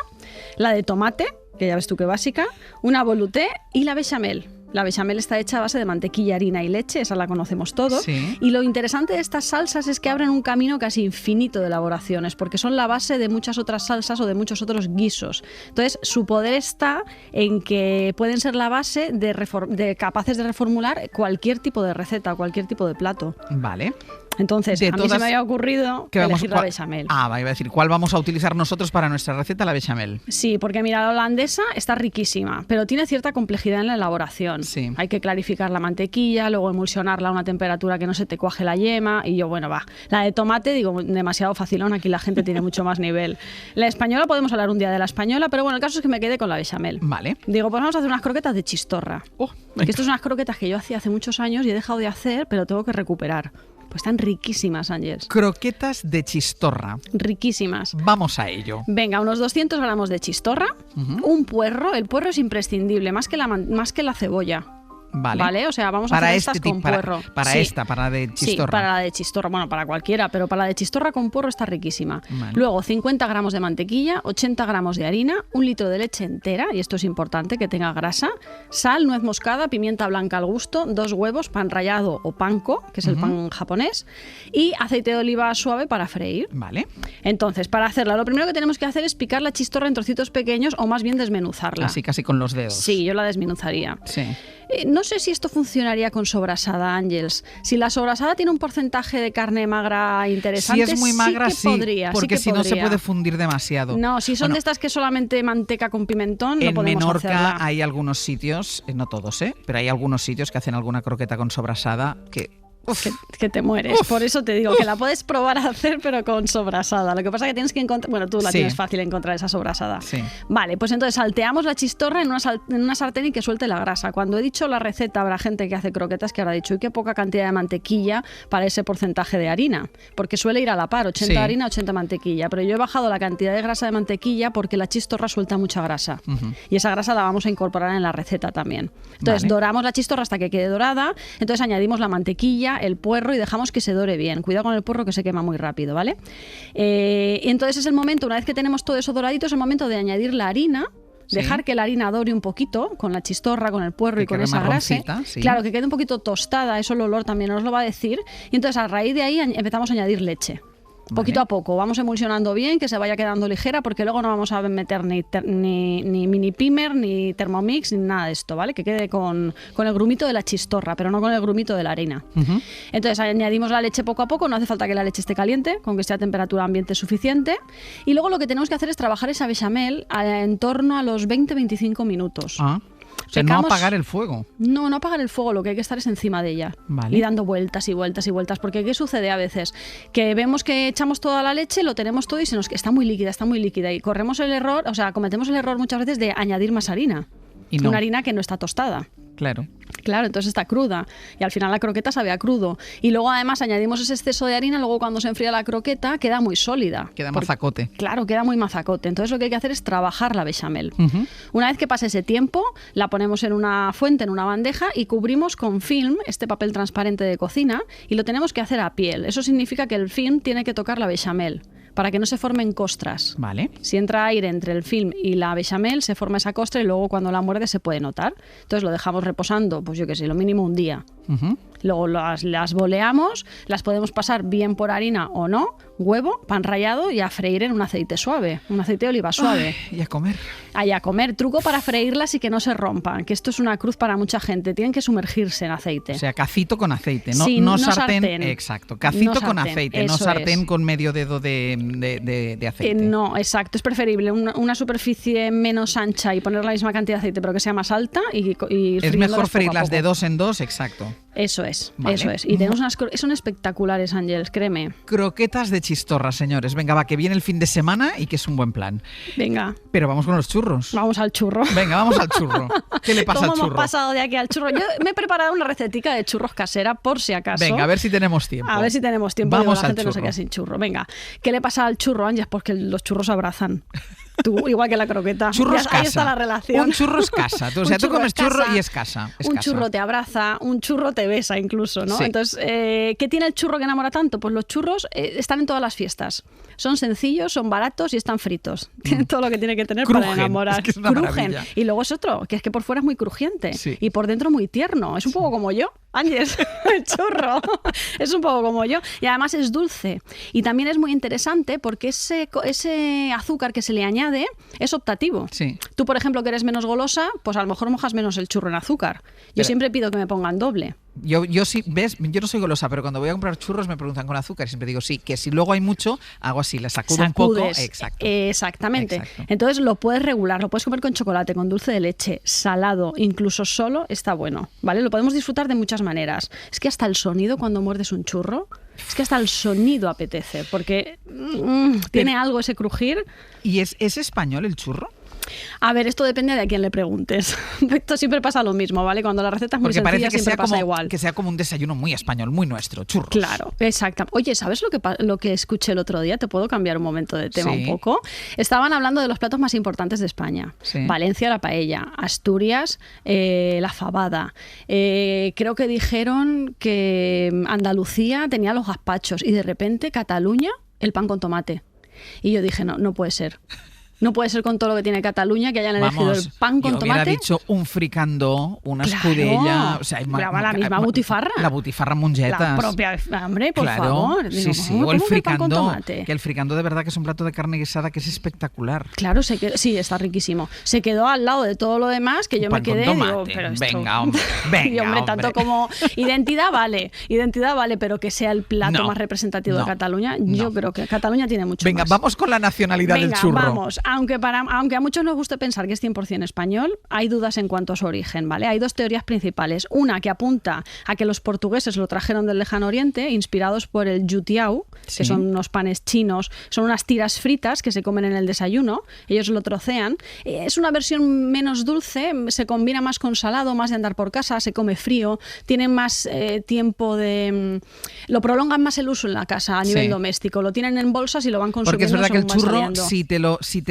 la de tomate, que ya ves tú qué básica, una velouté y la bechamel. La bechamel está hecha a base de mantequilla, harina y leche, esa la conocemos todos. Sí. Y lo interesante de estas salsas es que abren un camino casi infinito de elaboraciones, porque son la base de muchas otras salsas o de muchos otros guisos. Entonces, su poder está en que pueden ser la base de capaces de reformular cualquier tipo de receta, cualquier tipo de plato. Vale. Entonces, a mí se me había ocurrido elegir la bechamel. Iba a decir, ¿cuál vamos a utilizar nosotros para nuestra receta, la bechamel? Sí, porque mira, la holandesa está riquísima, pero tiene cierta complejidad en la elaboración. Sí. Hay que clarificar la mantequilla, luego emulsionarla a una temperatura que no se te cuaje la yema, y yo, bueno, va. La de tomate, digo, demasiado facilón, aquí la gente tiene mucho más nivel. La española, podemos hablar un día de la española, pero bueno, el caso es que me quedé con la bechamel. Vale. Digo, pues vamos a hacer unas croquetas de chistorra. Que estas son unas croquetas que yo hacía hace muchos años y he dejado de hacer, pero tengo que recuperar. Pues están riquísimas, Ángeles. Croquetas de chistorra. Riquísimas. Vamos a ello. Venga, unos 200 gramos de chistorra, un puerro. El puerro es imprescindible, más que la cebolla. Vale. O sea, vamos a hacer estas con puerro. Para la de chistorra. Sí, para la de chistorra. Bueno, para cualquiera, pero para la de chistorra con puerro está riquísima. Vale. Luego, 50 gramos de mantequilla, 80 gramos de harina, 1 litro de leche entera, y esto es importante, que tenga grasa, sal, nuez moscada, pimienta blanca al gusto, 2 huevos, pan rallado o panko, que es el pan japonés, y aceite de oliva suave para freír. Vale. Entonces, para hacerla, lo primero que tenemos que hacer es picar la chistorra en trocitos pequeños, o más bien desmenuzarla. Así, casi con los dedos. Sí, yo la desmenuzaría. Sí. No sé si esto funcionaría con sobrasada, Ángeles. Si la sobrasada tiene un porcentaje de carne magra interesante, si es muy magra, sí que podría. Porque sí que si no se puede fundir demasiado. No, si son de estas que solamente manteca con pimentón, no podemos En Menorca hacerla. hay algunos sitios, no todos, pero hay algunos sitios que hacen alguna croqueta con sobrasada que... Que te mueres. Por eso te digo que la puedes probar a hacer, pero con sobrasada. Lo que pasa es que tienes que encontrar... Bueno, tú la tienes fácil encontrar esa sobrasada. Sí. Vale, pues entonces salteamos la chistorra en una sartén y que suelte la grasa. Cuando he dicho la receta, habrá gente que hace croquetas que habrá dicho, uy, qué poca cantidad de mantequilla para ese porcentaje de harina. Porque suele ir a la par, 80 harina, 80 mantequilla. Pero yo he bajado la cantidad de grasa de mantequilla porque la chistorra suelta mucha grasa. Y esa grasa la vamos a incorporar en la receta también. Entonces, doramos la chistorra hasta que quede dorada. Entonces añadimos la mantequilla, el puerro y dejamos que se dore bien. Cuidado con el puerro que se quema muy rápido, ¿vale? Entonces es el momento, una vez que tenemos todo eso doradito, es el momento de añadir la harina. Dejar que la harina dore un poquito con la chistorra, con el puerro y con esa grasa. Claro, que quede un poquito tostada, eso el olor también nos lo va a decir. Y entonces a raíz de ahí empezamos a añadir leche. Poquito a poco, vamos emulsionando bien, que se vaya quedando ligera, porque luego no vamos a meter ni mini pimer, ni Thermomix, ni nada de esto, ¿vale? Que quede con el grumito de la chistorra, pero no con el grumito de la harina. Entonces añadimos la leche poco a poco, no hace falta que la leche esté caliente, con que esté a temperatura ambiente suficiente. Y luego lo que tenemos que hacer es trabajar esa bechamel en torno a los 20-25 minutos. O sea, no apagar el fuego. No apagar el fuego, lo que hay que estar es encima de ella. Vale. Y dando vueltas y vueltas y vueltas. Porque ¿qué sucede a veces? Que vemos que echamos toda la leche, lo tenemos todo y está muy líquida. Y corremos el error, cometemos el error muchas veces de añadir más harina. Y no. Una harina que no está tostada. Claro, entonces está cruda y al final la croqueta sabe a crudo. Y luego además añadimos ese exceso de harina, luego cuando se enfría la croqueta queda muy sólida. Queda mazacote. Claro, queda muy mazacote. Entonces lo que hay que hacer es trabajar la bechamel. Una vez que pase ese tiempo, la ponemos en una fuente, en una bandeja y cubrimos con film, este papel transparente de cocina, y lo tenemos que hacer a piel. Eso significa que el film tiene que tocar la bechamel para que no se formen costras. Vale. Si entra aire entre el film y la bechamel, se forma esa costra y luego cuando la muerde se puede notar. Entonces lo dejamos reposando, pues yo qué sé, lo mínimo un día. Luego las boleamos, las podemos pasar bien por harina o no, huevo, pan rallado y a freír en un aceite suave, un aceite de oliva suave. Y a comer. A comer. Truco para freírlas y que no se rompan, que esto es una cruz para mucha gente. Tienen que sumergirse en aceite. O sea, cacito con aceite, no, sí, no sartén. Exacto, cacito con aceite, no sartén es. Con medio dedo de aceite. No, exacto. Es preferible una superficie menos ancha y poner la misma cantidad de aceite, pero que sea más alta y es mejor freírlas de 2 en 2, exacto. Eso es, vale. Eso es. Y tenemos son espectaculares, Ángeles, créeme. Croquetas de chistorra, señores. Venga, va, que viene el fin de semana y que es un buen plan. Venga. Pero vamos con los churros. Vamos al churro. Venga, vamos al churro. ¿Qué le pasa al churro? ¿Cómo hemos pasado de aquí al churro? Yo me he preparado una recetica de churros casera, por si acaso. Venga, a ver si tenemos tiempo. A ver si tenemos tiempo. Vamos la al gente churro. no se queda sin churro. Venga, ¿qué le pasa al churro, Ángeles? Porque los churros abrazan. Tú, igual que la croqueta. Churro es casa. Ahí está la relación. Un churro es casa. O sea, tú comes churro y es casa. Un churro te abraza, un churro te besa incluso, ¿no? Sí. Entonces, ¿qué tiene el churro que enamora tanto? Pues los churros están en todas las fiestas. Son sencillos, son baratos y están fritos. Tienen todo lo que tiene que tener para enamorar. Es que es una maravilla. Y luego es otro, que es que por fuera es muy crujiente Sí. y por dentro muy tierno. Es un poco como yo. Ángeles, el churro es un poco como yo y además es dulce y también es muy interesante porque ese azúcar que se le añade es optativo. Sí. Tú, por ejemplo, que eres menos golosa, pues a lo mejor mojas menos el churro en azúcar. Yo siempre pido que me pongan doble. Yo sí, ¿ves? Yo no soy golosa, pero cuando voy a comprar churros me preguntan con azúcar y siempre digo sí, que si luego hay mucho, hago así, le sacudo un poco. Exacto. Exactamente. Exacto. Entonces lo puedes regular, lo puedes comer con chocolate, con dulce de leche, salado, incluso solo, está bueno, ¿vale? Lo podemos disfrutar de muchas maneras. Es que hasta el sonido cuando muerdes un churro, es que hasta el sonido apetece, porque tiene algo ese crujir. ¿Y es español el churro? A ver, esto depende de a quién le preguntes. Esto siempre pasa lo mismo, ¿vale? Cuando la receta es muy Porque sencilla, parece que siempre sea pasa como, igual. que sea como un desayuno muy español, muy nuestro, churros. Claro, exacto. Oye, ¿sabes lo que escuché el otro día? ¿Te puedo cambiar un momento de tema un poco? Estaban hablando de los platos más importantes de España. Sí. Valencia, la paella. Asturias, la fabada. Creo que dijeron que Andalucía tenía los gazpachos y de repente Cataluña, el pan con tomate. Y yo dije, no puede ser. No puede ser con todo lo que tiene Cataluña que hayan elegido el pan con yo tomate. Hubiera dicho un fricandó, una escudella. O sea, la misma butifarra. La butifarra mongetas. La propia, hombre, por favor. Sí, sí. O el fricandó. Que el fricandó de verdad que es un plato de carne guisada que es espectacular. Claro, sí, está riquísimo. Se quedó al lado de todo lo demás que yo me quedé. Digo, pero esto... Venga, hombre. Venga, y hombre, tanto como identidad vale, pero que sea el plato más representativo de Cataluña, yo creo que Cataluña tiene mucho más. Venga, vamos con la nacionalidad del churro. Vamos. Aunque a muchos nos guste pensar que es 100% español, hay dudas en cuanto a su origen, ¿vale? Hay dos teorías principales. Una que apunta a que los portugueses lo trajeron del Lejano Oriente, inspirados por el yutiao, que son unos panes chinos, son unas tiras fritas que se comen en el desayuno, ellos lo trocean. Es una versión menos dulce, se combina más con salado, más de andar por casa, se come frío, tienen más tiempo de... Lo prolongan más el uso en la casa a nivel doméstico, lo tienen en bolsas y lo van consumiendo. Porque es verdad que el churro, saliendo. si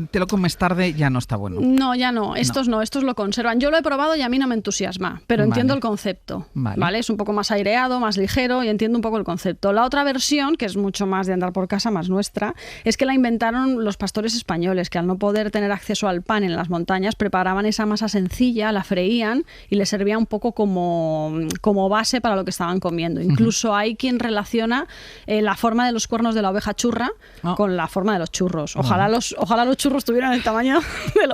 te lo comes tarde, ya no está bueno. No, ya no. Estos lo conservan. Yo lo he probado y a mí no me entusiasma, pero entiendo el concepto. Vale. Es un poco más aireado, más ligero y entiendo un poco el concepto. La otra versión, que es mucho más de andar por casa, más nuestra, es que la inventaron los pastores españoles, que al no poder tener acceso al pan en las montañas, preparaban esa masa sencilla, la freían y les servía un poco como base para lo que estaban comiendo. Incluso hay quien relaciona la forma de los cuernos de la oveja churra con la forma de los churros. Ojalá los churros tuvieran el tamaño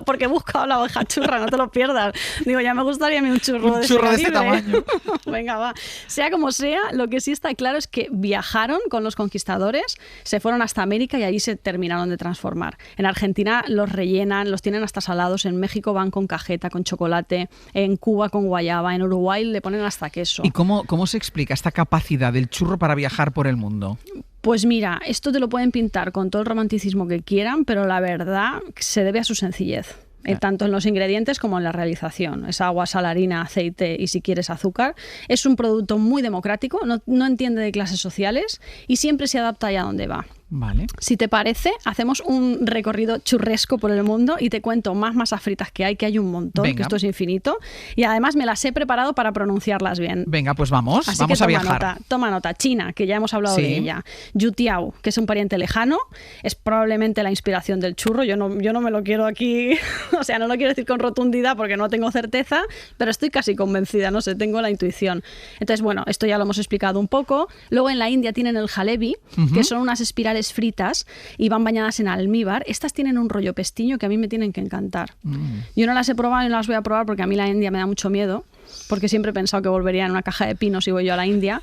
porque he buscado la oveja churra, no te lo pierdas. Digo, ya me gustaría a mí un churro de ese tamaño. Venga, va. Sea como sea, lo que sí está claro es que viajaron con los conquistadores, se fueron hasta América y allí se terminaron de transformar. En Argentina los rellenan, los tienen hasta salados, en México van con cajeta, con chocolate, en Cuba con guayaba, en Uruguay le ponen hasta queso. ¿Y cómo se explica esta capacidad del churro para viajar por el mundo? Pues mira, esto te lo pueden pintar con todo el romanticismo que quieran, pero la verdad se debe a su sencillez. Tanto en los ingredientes como en la realización. Es agua, sal, harina, aceite y si quieres azúcar. Es un producto muy democrático, no entiende de clases sociales y siempre se adapta allá donde va. Vale. Si te parece, hacemos un recorrido churresco por el mundo y te cuento más masas fritas que hay un montón, que esto es infinito. Y además me las he preparado para pronunciarlas bien. Venga, pues vamos Así a viajar. Toma nota. China, que ya hemos hablado de ella. Yutiao, que es un pariente lejano, es probablemente la inspiración del churro. Yo no me lo quiero aquí, o sea, no lo quiero decir con rotundidad porque no tengo certeza, pero estoy casi convencida, no sé, tengo la intuición. Entonces, bueno, esto ya lo hemos explicado un poco. Luego en la India tienen el jalebi, que son unas espirales fritas y van bañadas en almíbar. Estas tienen un rollo pestiño que a mí me tienen que encantar. Yo no las he probado y no las voy a probar porque a mí la India me da mucho miedo, porque siempre he pensado que volvería en una caja de pinos si voy yo a la India,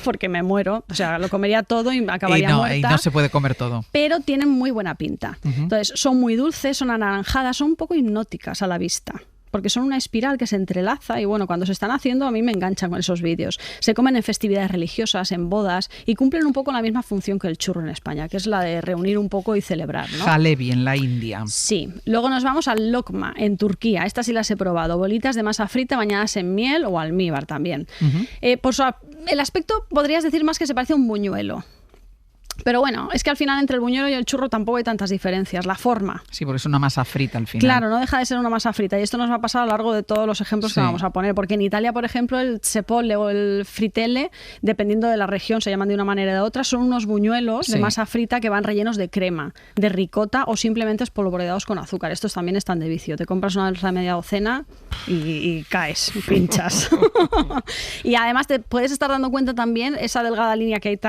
porque me muero. O sea, lo comería todo y acabaría muerta. Y no se puede comer todo. Pero tienen muy buena pinta. Entonces, son muy dulces, son anaranjadas, son un poco hipnóticas a la vista. Porque son una espiral que se entrelaza y bueno, cuando se están haciendo a mí me enganchan con esos vídeos. Se comen en festividades religiosas, en bodas y cumplen un poco la misma función que el churro en España, que es la de reunir un poco y celebrar, ¿no? Jalebi en la India. Sí. Luego nos vamos al lokma en Turquía. Estas sí las he probado. Bolitas de masa frita bañadas en miel o almíbar también. Por el aspecto podrías decir más que se parece a un buñuelo. Pero bueno, es que al final entre el buñuelo y el churro tampoco hay tantas diferencias. La forma. Sí, porque es una masa frita al final. Claro, no deja de ser una masa frita. Y esto nos va a pasar a lo largo de todos los ejemplos que vamos a poner. Porque en Italia, por ejemplo, el cepolle o el fritelle, dependiendo de la región, se llaman de una manera o de otra, son unos buñuelos de masa frita que van rellenos de crema, de ricota o simplemente espolvoreados con azúcar. Estos también están de vicio. Te compras una de media docena y caes, pinchas. Y además te puedes estar dando cuenta también esa delgada línea que hay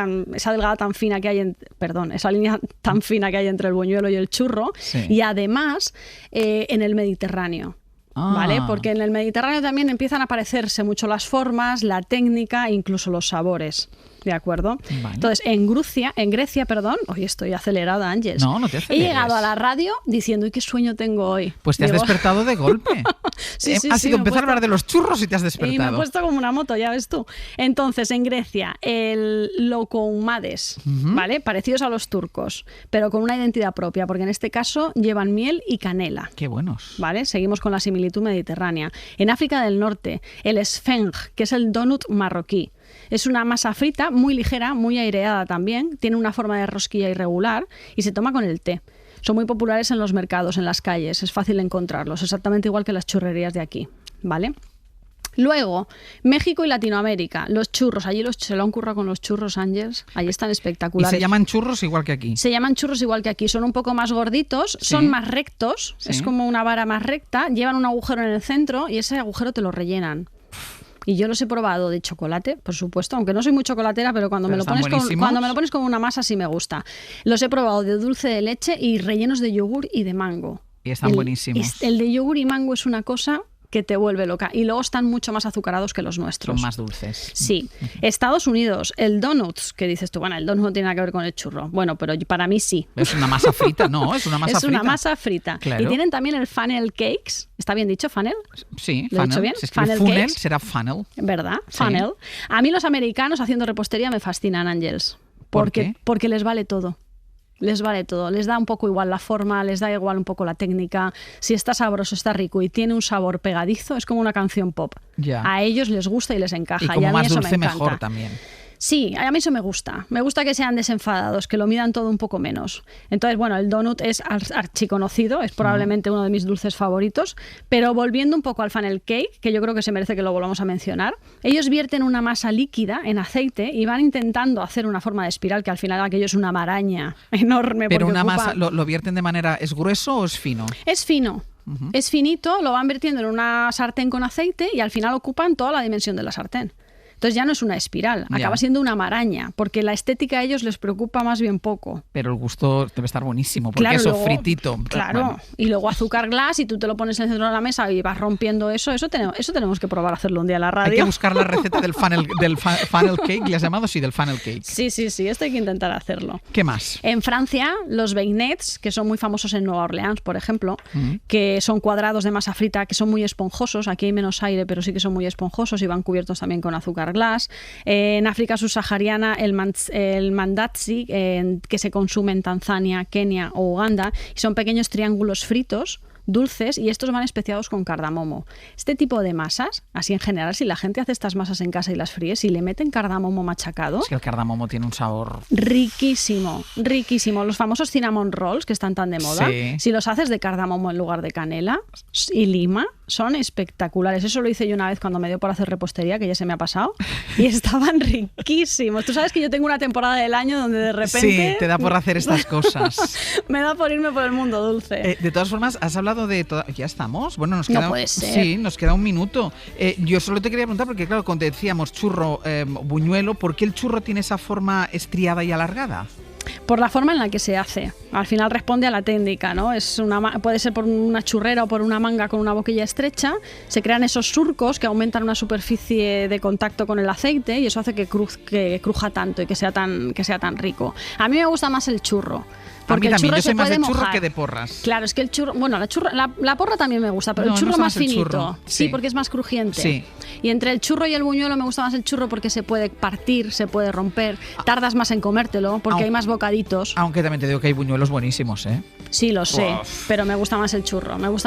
esa línea tan fina que hay entre el buñuelo y el churro. Y además en el Mediterráneo. ¿Vale? Porque en el Mediterráneo también empiezan a parecerse mucho las formas, la técnica e incluso los sabores. ¿de acuerdo? Vale. Entonces, en Grecia, hoy estoy acelerada, Ángeles. No te aceleres. He llegado a la radio diciendo, ¿y qué sueño tengo hoy? Pues te has despertado de golpe. Sí, Ha sido empezar a hablar de los churros y te has despertado. Y me he puesto como una moto, ya ves tú. Entonces, en Grecia, el lokoumades, ¿vale? Parecidos a los turcos, pero con una identidad propia, porque en este caso llevan miel y canela. Qué buenos. ¿Vale? Seguimos con la similitud mediterránea. En África del Norte, el esfeng, que es el donut marroquí. Es una masa frita, muy ligera, muy aireada también, tiene una forma de rosquilla irregular y se toma con el té. Son muy populares en los mercados, en las calles, es fácil encontrarlos, exactamente igual que las churrerías de aquí, ¿vale? Luego, México y Latinoamérica, los churros. Allí se lo han currado con los churros, Ángeles. Allí están ¿Y espectaculares. se llaman churros igual que aquí? Se llaman churros igual que aquí. Son un poco más gorditos, son más rectos. Sí. Es como una vara más recta. Llevan un agujero en el centro y ese agujero te lo rellenan. Y yo los he probado de chocolate, por supuesto, aunque no soy muy chocolatera, pero cuando me lo pones como una masa sí me gusta. Los he probado de dulce de leche y rellenos de yogur y de mango. Y están buenísimos. El de yogur y mango es una cosa que te vuelve loca. Y luego están mucho más azucarados que los nuestros. Son más dulces. Sí. Estados Unidos, el donuts, que dices tú, bueno, el donut no tiene nada que ver con el churro. Bueno, pero para mí sí. Es una masa frita, ¿no? Es una masa frita. Es una masa frita. Claro. Y tienen también el funnel cakes. ¿Está bien dicho, funnel? Sí, ¿Lo he dicho bien? Se escribe funnel, cakes. será funnel. ¿Verdad? Sí. Funnel. A mí los americanos haciendo repostería me fascinan, Ángeles. ¿Por qué? Porque les vale todo. Les vale todo, les da un poco igual la forma, les da igual un poco la técnica. Si está sabroso, está rico y tiene un sabor pegadizo, es como una canción pop. Ya. A ellos les gusta y les encaja. Y como a mí más eso dulce me encanta. mejor también. Sí, a mí eso me gusta. Me gusta que sean desenfadados, que lo midan todo un poco menos. Entonces, bueno, el donut es archiconocido, es probablemente uno de mis dulces favoritos, pero volviendo un poco al funnel cake, que yo creo que se merece que lo volvamos a mencionar, ellos vierten una masa líquida en aceite y van intentando hacer una forma de espiral, que al final aquello es una maraña enorme. Pero una ocupa... masa, ¿lo vierten de manera, es grueso o es fino? Es fino. Es finito, lo van vertiendo en una sartén con aceite y al final ocupan toda la dimensión de la sartén. Entonces ya no es una espiral, acaba siendo una maraña, porque la estética a ellos les preocupa más bien poco. Pero el gusto debe estar buenísimo, porque Claro, eso luego, fritito. Claro, Bueno. y luego azúcar glass y tú te lo pones en el centro de la mesa y vas rompiendo eso tenemos que probar a hacerlo un día en la radio. Hay que buscar la receta del funnel cake, ¿le has llamado? Sí, del funnel cake. Sí, esto hay que intentar hacerlo. ¿Qué más? En Francia, los beignets, que son muy famosos en Nueva Orleans, por ejemplo, que son cuadrados de masa frita, que son muy esponjosos. Aquí hay menos aire, pero sí que son muy esponjosos y van cubiertos también con azúcar glass. En África subsahariana, el mandatsi, que se consume en Tanzania, Kenia o Uganda, y son pequeños triángulos fritos, dulces, y estos van especiados con cardamomo. Este tipo de masas, así en general, si la gente hace estas masas en casa y las fríe, si le meten cardamomo machacado... Es que el cardamomo tiene un sabor... Riquísimo, riquísimo. Los famosos cinnamon rolls, que están tan de moda, si los haces de cardamomo en lugar de canela y lima, son espectaculares. Eso lo hice yo una vez cuando me dio por hacer repostería, que ya se me ha pasado, y estaban riquísimos. Tú sabes que yo tengo una temporada del año donde de repente... Sí, te da por hacer estas cosas. Me da por irme por el mundo dulce. De todas formas, has hablado de... ¿Ya estamos? Bueno, nos No queda... puede ser. Sí, nos queda un minuto. Yo solo te quería preguntar, porque claro, cuando decíamos churro, buñuelo, ¿por qué el churro tiene esa forma estriada y alargada? Por la forma en la que se hace. Al final responde a la técnica, ¿no? Puede ser por una churrera o por una manga con una boquilla estrecha. Se crean esos surcos que aumentan una superficie de contacto con el aceite y eso hace que cruja tanto y que sea tan rico. A mí me gusta más el churro. Porque a mí también, el churro yo soy más de churro mojar. que de porras. Claro, es que el churro... Bueno, la porra también me gusta, pero No, el churro me gusta más más el finito. churro, Sí, sí. porque es más crujiente. Sí. Y entre el churro y el buñuelo me gusta más el churro porque se puede partir, se puede romper. Tardas más en comértelo porque hay más bocaditos. Aunque también te digo que hay buñuelos buenísimos, ¿eh? Sí, lo sé, pero me gusta más el churro. Me Pues-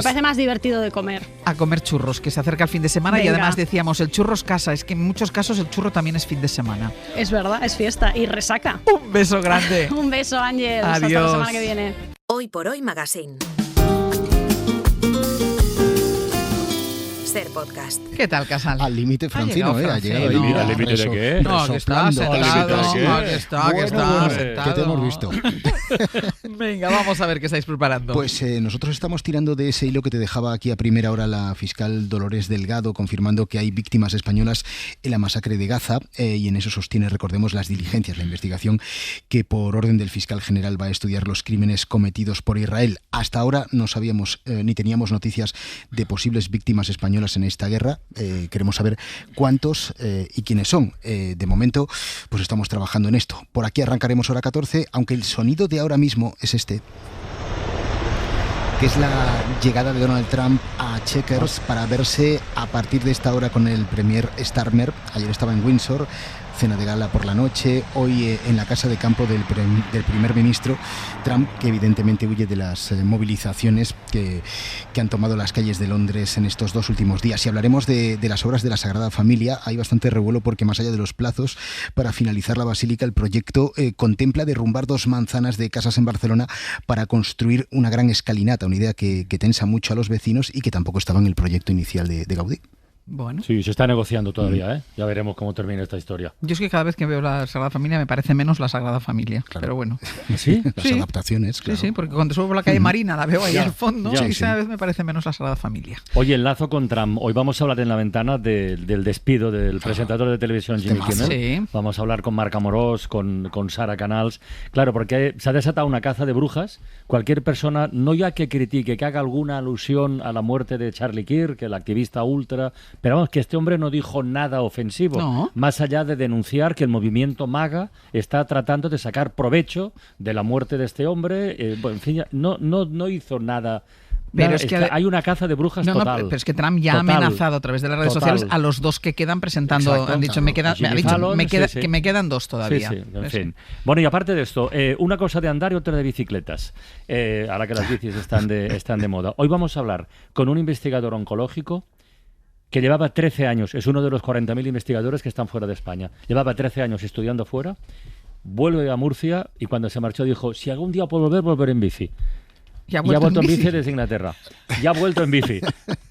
parece más divertido de comer. A comer churros, que se acerca el fin de semana. Y Venga. además decíamos, el churro es casa. Es que en muchos casos el churro también es fin de semana. Es verdad, es fiesta y resaca. Un beso grande. Un beso, Ángel. Hasta la Adiós. semana que viene. Hoy por Hoy Magazine. Ser podcast. ¿Qué tal, Casal? Al límite francino, llegado ha llegado Francino. ahí. ¿Al límite de qué? No, que está sentado, que está sentado. Que te hemos visto. Venga, vamos a ver qué estáis preparando. Pues nosotros estamos tirando de ese hilo que te dejaba aquí a primera hora la fiscal Dolores Delgado, confirmando que hay víctimas españolas en la masacre de Gaza, y en eso sostiene, recordemos, las diligencias, la investigación que por orden del fiscal general va a estudiar los crímenes cometidos por Israel. Hasta ahora no sabíamos ni teníamos noticias de posibles víctimas españolas españolas en esta guerra. Queremos saber cuántos y quiénes son. De momento, pues estamos trabajando en esto. Por aquí arrancaremos hora 14, aunque el sonido de ahora mismo es este, que es la llegada de Donald Trump a Chequers para verse a partir de esta hora con el premier Starmer. Ayer estaba en Windsor, cena de gala por la noche, hoy en la casa de campo del primer ministro Trump, que evidentemente huye de las movilizaciones que han tomado las calles de Londres en estos 2 últimos días. Y hablaremos de las obras de la Sagrada Familia. Hay bastante revuelo porque más allá de los plazos para finalizar la basílica, el proyecto contempla derrumbar 2 manzanas de casas en Barcelona para construir una gran escalinata, una idea que tensa mucho a los vecinos y que tampoco estaba en el proyecto inicial de Gaudí. Bueno. Sí, se está negociando todavía, ¿eh? Ya veremos cómo termina esta historia. Yo es que cada vez que veo la Sagrada Familia me parece menos la Sagrada Familia, claro. Pero bueno. ¿Sí? Las adaptaciones, claro. Sí, porque cuando subo por la calle Marina la veo ahí al fondo y sí. cada vez me parece menos la Sagrada Familia. Oye, enlazo con Trump. Hoy vamos a hablar en la ventana del despido del presentador de televisión Jimmy Kimmel. Sí. Vamos a hablar con Marc Amorós, con Sara Canals. Claro, porque se ha desatado una caza de brujas. Cualquier persona, no ya que critique, que haga alguna alusión a la muerte de Charlie Kirk, el activista ultra, pero vamos, que este hombre no dijo nada ofensivo, no. Más allá de denunciar que el movimiento MAGA está tratando de sacar provecho de la muerte de este hombre. En fin, no hizo nada. Pero es que hay una caza de brujas total. Pero es que Trump ya ha amenazado a través de las redes sociales a los 2 que quedan presentando. Exacto, han dicho, que me quedan 2 todavía. Sí, en fin. Bueno, y aparte de esto, una cosa de andar y otra de bicicletas. Ahora que las bicis están de moda. Hoy vamos a hablar con un investigador oncológico que llevaba 13 años, es uno de los 40.000 investigadores que están fuera de España. Llevaba 13 años estudiando fuera, vuelve a Murcia y cuando se marchó dijo, si algún día puedo volver en bici. Ya ha vuelto en bici desde Inglaterra. Ya ha vuelto en bici.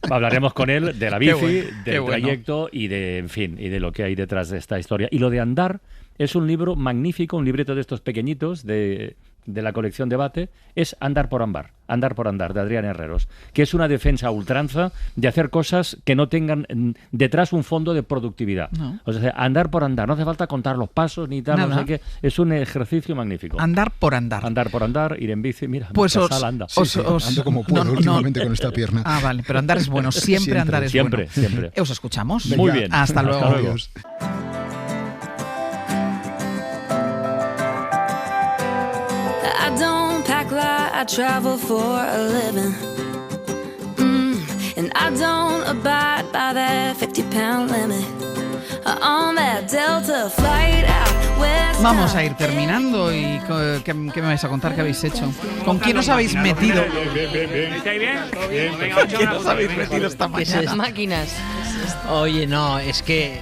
Hablaremos con él de la bici, del trayecto y de lo que hay detrás de esta historia. Y lo de andar es un libro magnífico, un libreto de estos pequeñitos de la colección Debate, es Andar por andar, de Adrián Herreros, que es una defensa a ultranza de hacer cosas que no tengan detrás un fondo de productividad. No. O sea, andar por andar, no hace falta contar los pasos ni tal, no sé qué, es un ejercicio magnífico. Andar por andar, ir en bici, mira, pues anda. Ando como puedo últimamente con esta pierna. Ah, vale, pero andar es bueno, siempre andar es bueno. Siempre. Os escuchamos. Muy bien. Hasta luego. Adiós. I don't pack light, I travel for a living. And I don't abide by that 50-pound limit. On that Delta flight out west. Vamos a ir terminando y ¿qué me vais a contar? ¿Qué habéis hecho? ¿Con quién os habéis metido? ¿Estáis bien? ¿Con quién os habéis metido esta mañana? Máquinas. Oye, no, es que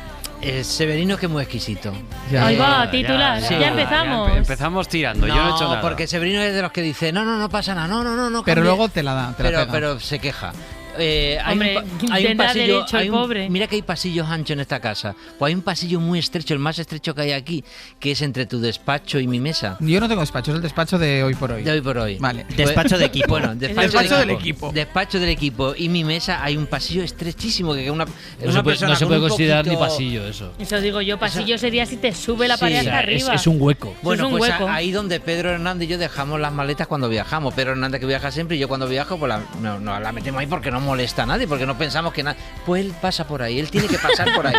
Severino que es muy exquisito. Ahí va, titular. Ya empezamos. Empezamos tirando, yo no he hecho nada. Porque Severino es de los que dice, no pasa nada, no. Pero luego te la da, pero se queja. Hombre, hay un pasillo, derecho el pobre. Mira que hay pasillos anchos en esta casa. Pues hay un pasillo muy estrecho, el más estrecho que hay aquí, que es entre tu despacho y mi mesa. Yo no tengo despacho, es el despacho de hoy por hoy. De hoy por hoy. Vale. Despacho de equipo. Bueno, despacho del equipo. Despacho del equipo. Y mi mesa hay un pasillo estrechísimo que una persona no se puede considerar poquito... ni pasillo eso. Eso digo yo, pasillo sería si te sube la pared hasta arriba. Es un hueco. Bueno, es un pues hueco. Ahí donde Pedro Hernández y yo dejamos las maletas cuando viajamos. Pedro Hernández que viaja siempre y yo cuando viajo pues no la metemos ahí porque no molesta a nadie, porque no pensamos que nada. Pues él pasa por ahí, él tiene que pasar por ahí.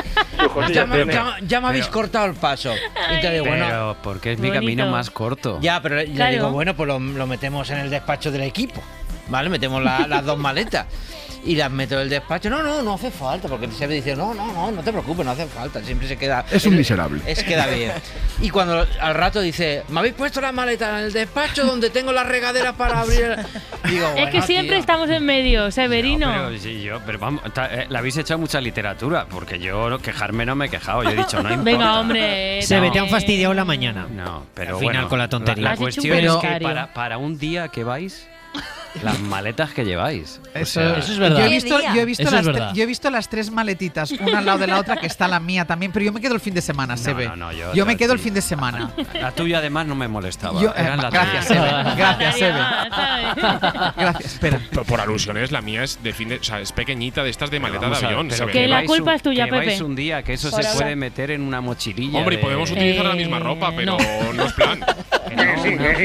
ya me habéis cortado el paso. Entonces, pero porque es mi camino más corto. Ya, pero le digo, bueno, pues lo metemos en el despacho del equipo. ¿Vale? Metemos las 2 maletas. Y las meto en el despacho. No hace falta, porque siempre dice, no te preocupes, no hace falta. Siempre se queda... Es un miserable. Queda bien. Y cuando al rato dice, ¿me habéis puesto las maletas en el despacho donde tengo las regaderas para abrir? Digo, es que siempre estamos en medio, Severino. Pero vamos, le habéis echado mucha literatura, porque yo quejarme no me he quejado. Yo he dicho, no importa. Venga, hombre. Te han fastidiado la mañana. No, pero al final con la tontería. La cuestión es que para un día que vais... Las maletas que lleváis. Eso es verdad. Yo he visto las 3 maletitas, una al lado de la otra, que está la mía también, pero yo me quedo el fin de semana, Sebe. Yo me quedo el fin de semana. La tuya además no me molestaba. Gracias, Sebe. Gracias, Sebe. Gracias, espera. Por alusiones, la mía es es pequeñita, de estas de maleta de avión. Que la culpa es tuya, Pepe. Que vais un día, que eso se puede meter en una mochililla. Hombre, y podemos utilizar la misma ropa, pero no es plan.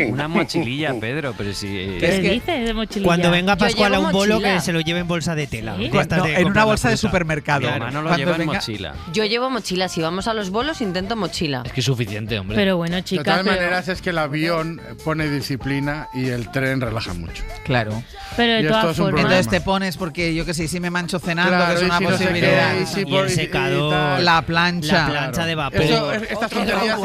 Una mochililla, Pedro, pero si... ¿Qué dices? mochililla. Cuando venga Pascual a un bolo, mochila. que se lo lleve en bolsa de tela. ¿Sí? De estas No, de en una comprar la bolsa de fruta. supermercado. Claro. Manolo Cuando lleva en venga- mochila. Yo llevo mochila. Si vamos a los bolos, intento mochila. Es que es suficiente, hombre. Pero bueno, De chicas. todas maneras, es que el avión pone disciplina y el tren relaja mucho. Claro. Pero de Y esto todas es un formas. Entonces te pones porque yo que sé, si me mancho cenando, Claro, que es y una si no sé posibilidad. qué, y si Y por- el y secador. tal. La plancha. La plancha de vapor. Estas tonterías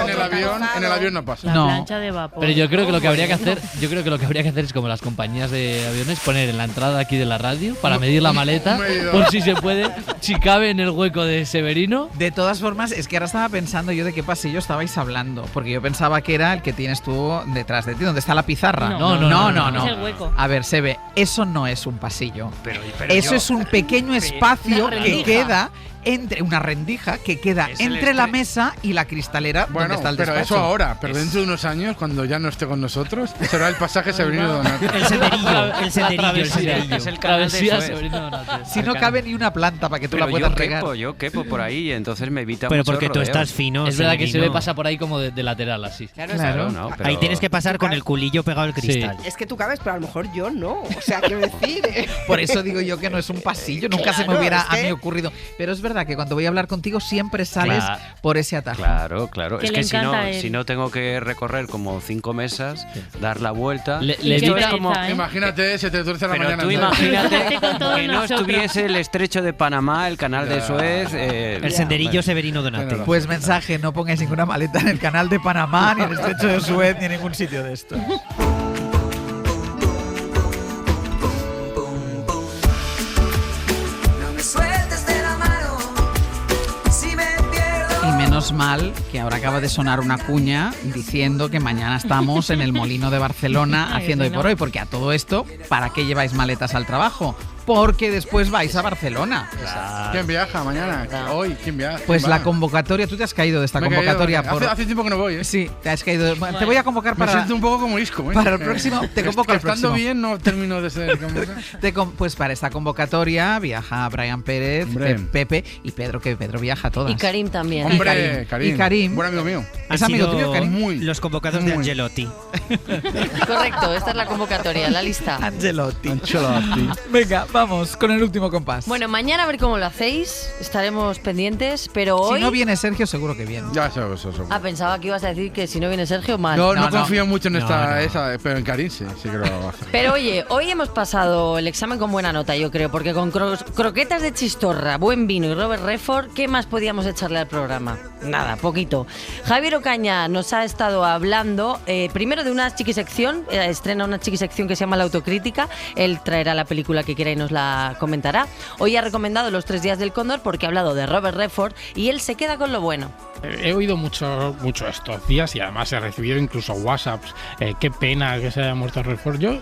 en el avión no pasan. La No. plancha de vapor. Pero yo creo que lo que habría que hacer, es como las compañías de aviones, poner en la entrada aquí de la radio para medir la maleta, un medidor. por si se puede, si cabe en el hueco de Severino. De todas formas, es que ahora estaba pensando yo de qué pasillo estabais hablando, porque yo pensaba que era el que tienes tú detrás de ti, donde está la pizarra. No. Es el hueco. A ver, Sebe, eso no es un pasillo. Pero Eso yo- es un pequeño espacio Una que rendija. queda entre una rendija que queda Es el entre la estre- mesa y la cristalera donde Bueno, está el pero despacho. eso ahora, pero dentro de unos años, cuando ya no esté con nosotros, será el pasaje Severino Donato. El senderillo, el senderillo. Es el canal de Travesía Suez. Severino Donato. Si no cabe ni una planta para que tú Pero la puedas yo regar. yo quepo por ahí y entonces me evita Pero muchos porque tú rodeos. estás fino. Es verdad que Severino. se ve pasa por ahí como de lateral, así. Claro. No, pero- Ahí tienes que pasar con el culillo pegado al cristal. Es que tú cabes, pero a lo mejor yo no. O sea, quiero decir. Por eso digo yo que no es un pasillo, nunca se me Claro, hubiera es que- a mí ocurrido. Pero es verdad que cuando voy a hablar contigo siempre sales Claro. por ese atajo. Claro, claro. Que Es le que encanta a él. si no tengo que recorrer como 5 mesas, dar la vuelta. Le Y qué Esto es pereza, como. ¿eh? Imagínate, se te tuerce la Pero mañana. tú entera. imagínate Con todos que no nosotros. estuviese el estrecho de Panamá, el canal de Ya. Suez. El senderillo Severino Donato. Bueno, Pues mensaje, no pongáis ninguna maleta en el canal de Panamá, ni en el estrecho de Suez, ni en ningún sitio de esto. Y menos mal que ahora acaba de sonar una cuña diciendo que mañana estamos en el Molino de Barcelona Ay, haciendo hoy bueno. por hoy, porque a todo esto, ¿para qué lleváis maletas al trabajo? Porque después vais a Barcelona. ¿Quién viaja mañana? Hoy, ¿quién viaja? Pues ¿Quién la va? convocatoria, tú te has caído de esta Me he caído, convocatoria. hace tiempo que no voy, ¿eh? Sí, te has caído. Bueno, te voy a convocar Me para. siento un poco como Isco, ¿eh? para el próximo, te convoco al Estando próximo. bien, no termino de ser convocado. Pues para esta convocatoria viaja Brian Pérez, Hombre. Pepe y Pedro, que Pedro viaja a todas. Y Karim también. Hombre, Karim. Y Karim. Buen amigo mío. ¿Es Han amigo sido tuyo, Karim? Muy. Los convocados de Muy. Angelotti. Correcto, esta es la convocatoria, la lista. Angelotti. Ancelotti. Venga, vamos con el último compás. Bueno, mañana a ver cómo lo hacéis. Estaremos pendientes, pero hoy. Si no viene Sergio, seguro que viene. Ya, eso. Ah, pensaba que ibas a decir que si no viene Sergio, mal. No confío mucho en No, esta, no. esa, pero en Karim sí que lo va a hacer. Pero oye, hoy hemos pasado el examen con buena nota, yo creo, porque con croquetas de chistorra, buen vino y Robert Redford, ¿qué más podíamos echarle al programa? Nada, poquito. Javier Ocaña nos ha estado hablando primero de una chiquisección, estrena una chiquisección que se llama La Autocrítica. Él traerá la película que quiera y nos la comentará. Hoy ha recomendado Los 3 días del cóndor porque ha hablado de Robert Redford y él se queda con lo bueno. He oído mucho estos días y además he recibido incluso WhatsApps. Qué pena que se haya muerto Redford. Yo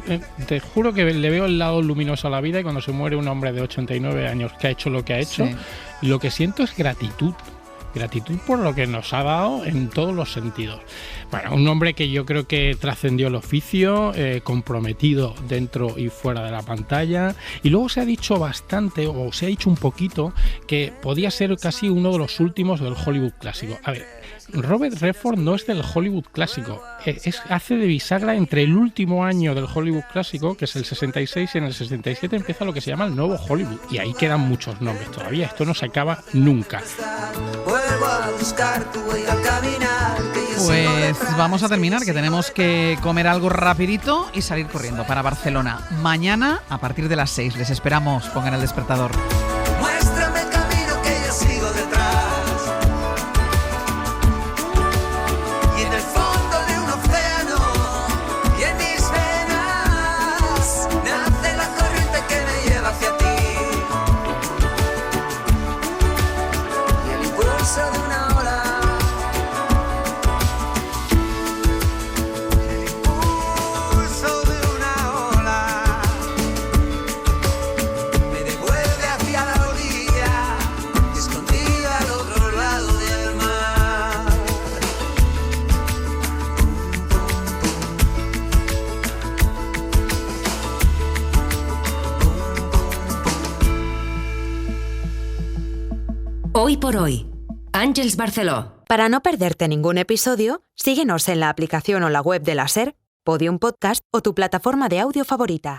te juro que le veo el lado luminoso a la vida y cuando se muere un hombre de 89 años que ha hecho lo que ha hecho, Sí. lo que siento es gratitud. Gratitud por lo que nos ha dado en todos los sentidos. Bueno, un hombre que yo creo que trascendió el oficio, comprometido dentro y fuera de la pantalla. Y luego se ha dicho bastante, o se ha dicho un poquito, que podía ser casi uno de los últimos del Hollywood clásico. A ver, Robert Redford no es del Hollywood clásico. Hace de bisagra entre el último año del Hollywood clásico, que es el 66, y en el 67 empieza lo que se llama el nuevo Hollywood. Y ahí quedan muchos nombres todavía. Esto no se acaba nunca. Pues vamos a terminar, que tenemos que comer algo rapidito y salir corriendo para Barcelona. Mañana, a partir de las 6, les esperamos. Pongan el despertador. Muéstrame el camino que yo sigo detrás. Y en el fondo de un océano y en mis venas nace la corriente que me lleva hacia ti. Y el impulso de una ola. El impulso de una ola me devuelve hacia la orilla, escondida al otro lado del mar. Hoy por hoy. Àngels Barceló. Para no perderte ningún episodio, síguenos en la aplicación o la web de la SER, Podium Podcast o tu plataforma de audio favorita.